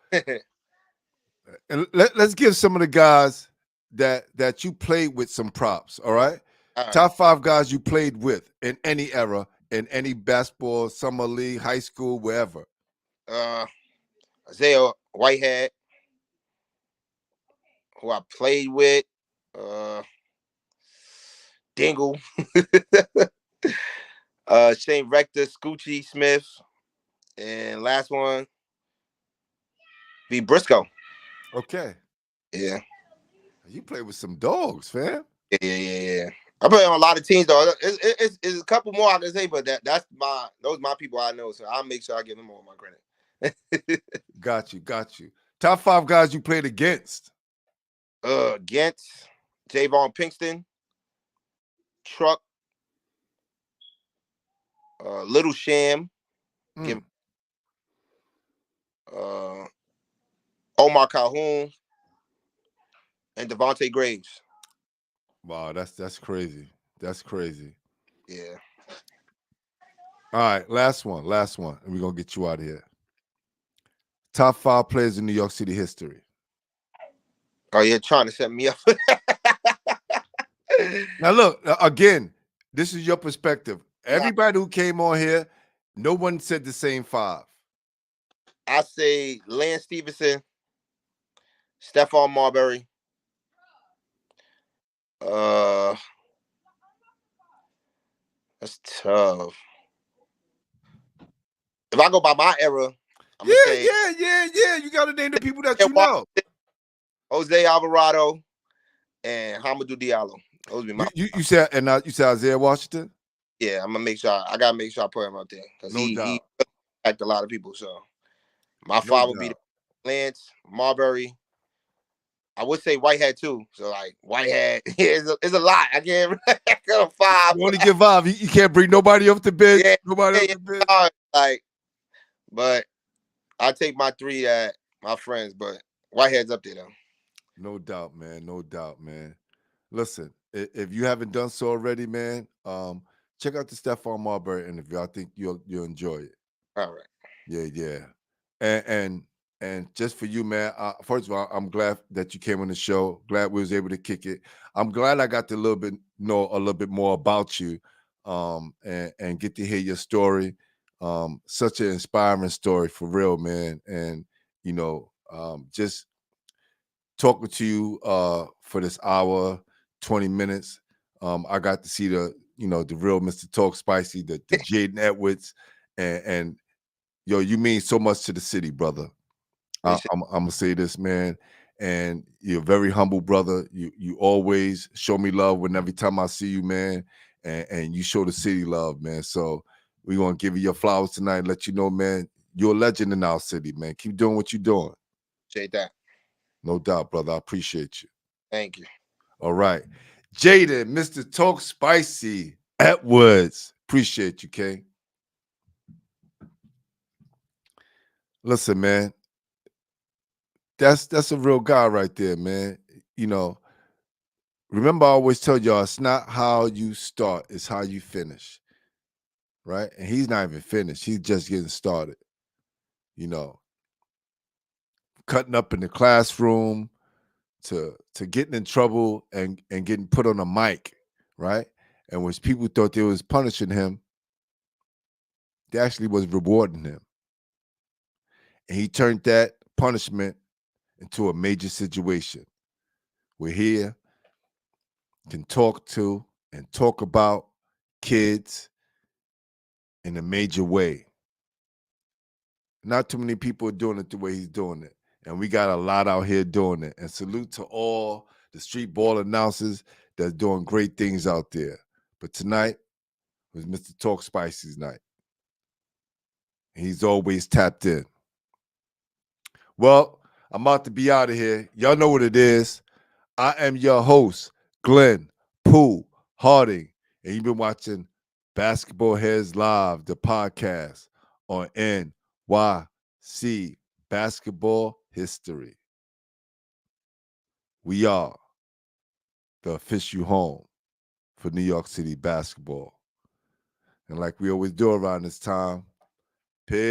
And let's give some of the guys that you played with some props. All right. All right. Top 5 guys you played with in any era, in any basketball, summer league, high school, wherever. Isaiah Whitehead, who I played with. Dingle. Shane Rector, Scoochie Smith. And last one, B. Briscoe. Okay. Yeah. You played with some dogs, fam. Yeah. I play on a lot of teams though. It's a couple more I can say, but those my people I know. So I'll make sure I give them all my credit. Got you. Top 5 guys you played against. Gents, Javon Pinkston, Truck, Little Sham, Omar Calhoun, and Devontae Graves. Wow, that's crazy. That's crazy. Yeah. All right, last one, and we're gonna get you out of here. Top 5 players in New York City history. Oh, you're trying to set me up. Now look, again, this is your perspective. Everybody who came on here, no one said the same 5. I say Lance Stevenson, Stephon Marbury. That's tough. If I go by my era, I'm gonna say yeah. You gotta name the people that you know. Jose Alvarado and Hamidou Diallo. Those be my. You said Isaiah Washington. Yeah, I'm gonna make sure. I gotta make sure I put him up there because he impacted a lot of people. So my 5 would be Lance, Marbury. I would say Whitehead too. So like Whitehead is a lot. I can't go 5. You only give 5. You can't bring nobody off the bench. Yeah, nobody off the bench. Like, but I take my 3 my friends, but Whitehead's up there though. No doubt, man. Listen, if you haven't done so already, man, check out the Stephon Marbury interview. I think you'll enjoy it. All right. Yeah. And just for you, man, first of all, I'm glad that you came on the show. Glad we was able to kick it. I'm glad I got to know a little bit more about you, and get to hear your story. Such an inspiring story for real, man. And just talking to you for this hour, 20 minutes. I got to see the real Mr. Talk Spicy, the Jaden Edwards, and you mean so much to the city, brother. I'm gonna say this, man, and you're a very humble brother. You always show me love every time I see you, man, and you show the city love, man. So we're gonna give you your flowers tonight and let you know, man, you're a legend in our city, man. Keep doing what you're doing. Appreciate that. No doubt, brother. I appreciate you. Thank you. All right. Jaden, Mr. Talk Spicy, Edwards. Appreciate you, King. Listen, man, that's a real guy right there, man. You know, remember I always tell y'all, it's not how you start, it's how you finish, right? And he's not even finished. He's just getting started, you know, cutting up in the classroom to getting in trouble and getting put on a mic, right? And when people thought they was punishing him, they actually was rewarding him. And he turned that punishment into a major situation. We're here, can talk to and talk about kids in a major way. Not too many people are doing it the way he's doing it. And we got a lot out here doing it. And salute to all the street ball announcers that's doing great things out there. But tonight was Mr. Talk Spicy's night. And he's always tapped in. Well, I'm about to be out of here. Y'all know what it is. I am your host, Glenn Pooh Harding. And you've been watching Basketball Heads Live, the podcast on NYC Basketball History. We are the official home for New York City basketball. And like we always do around this time, peace.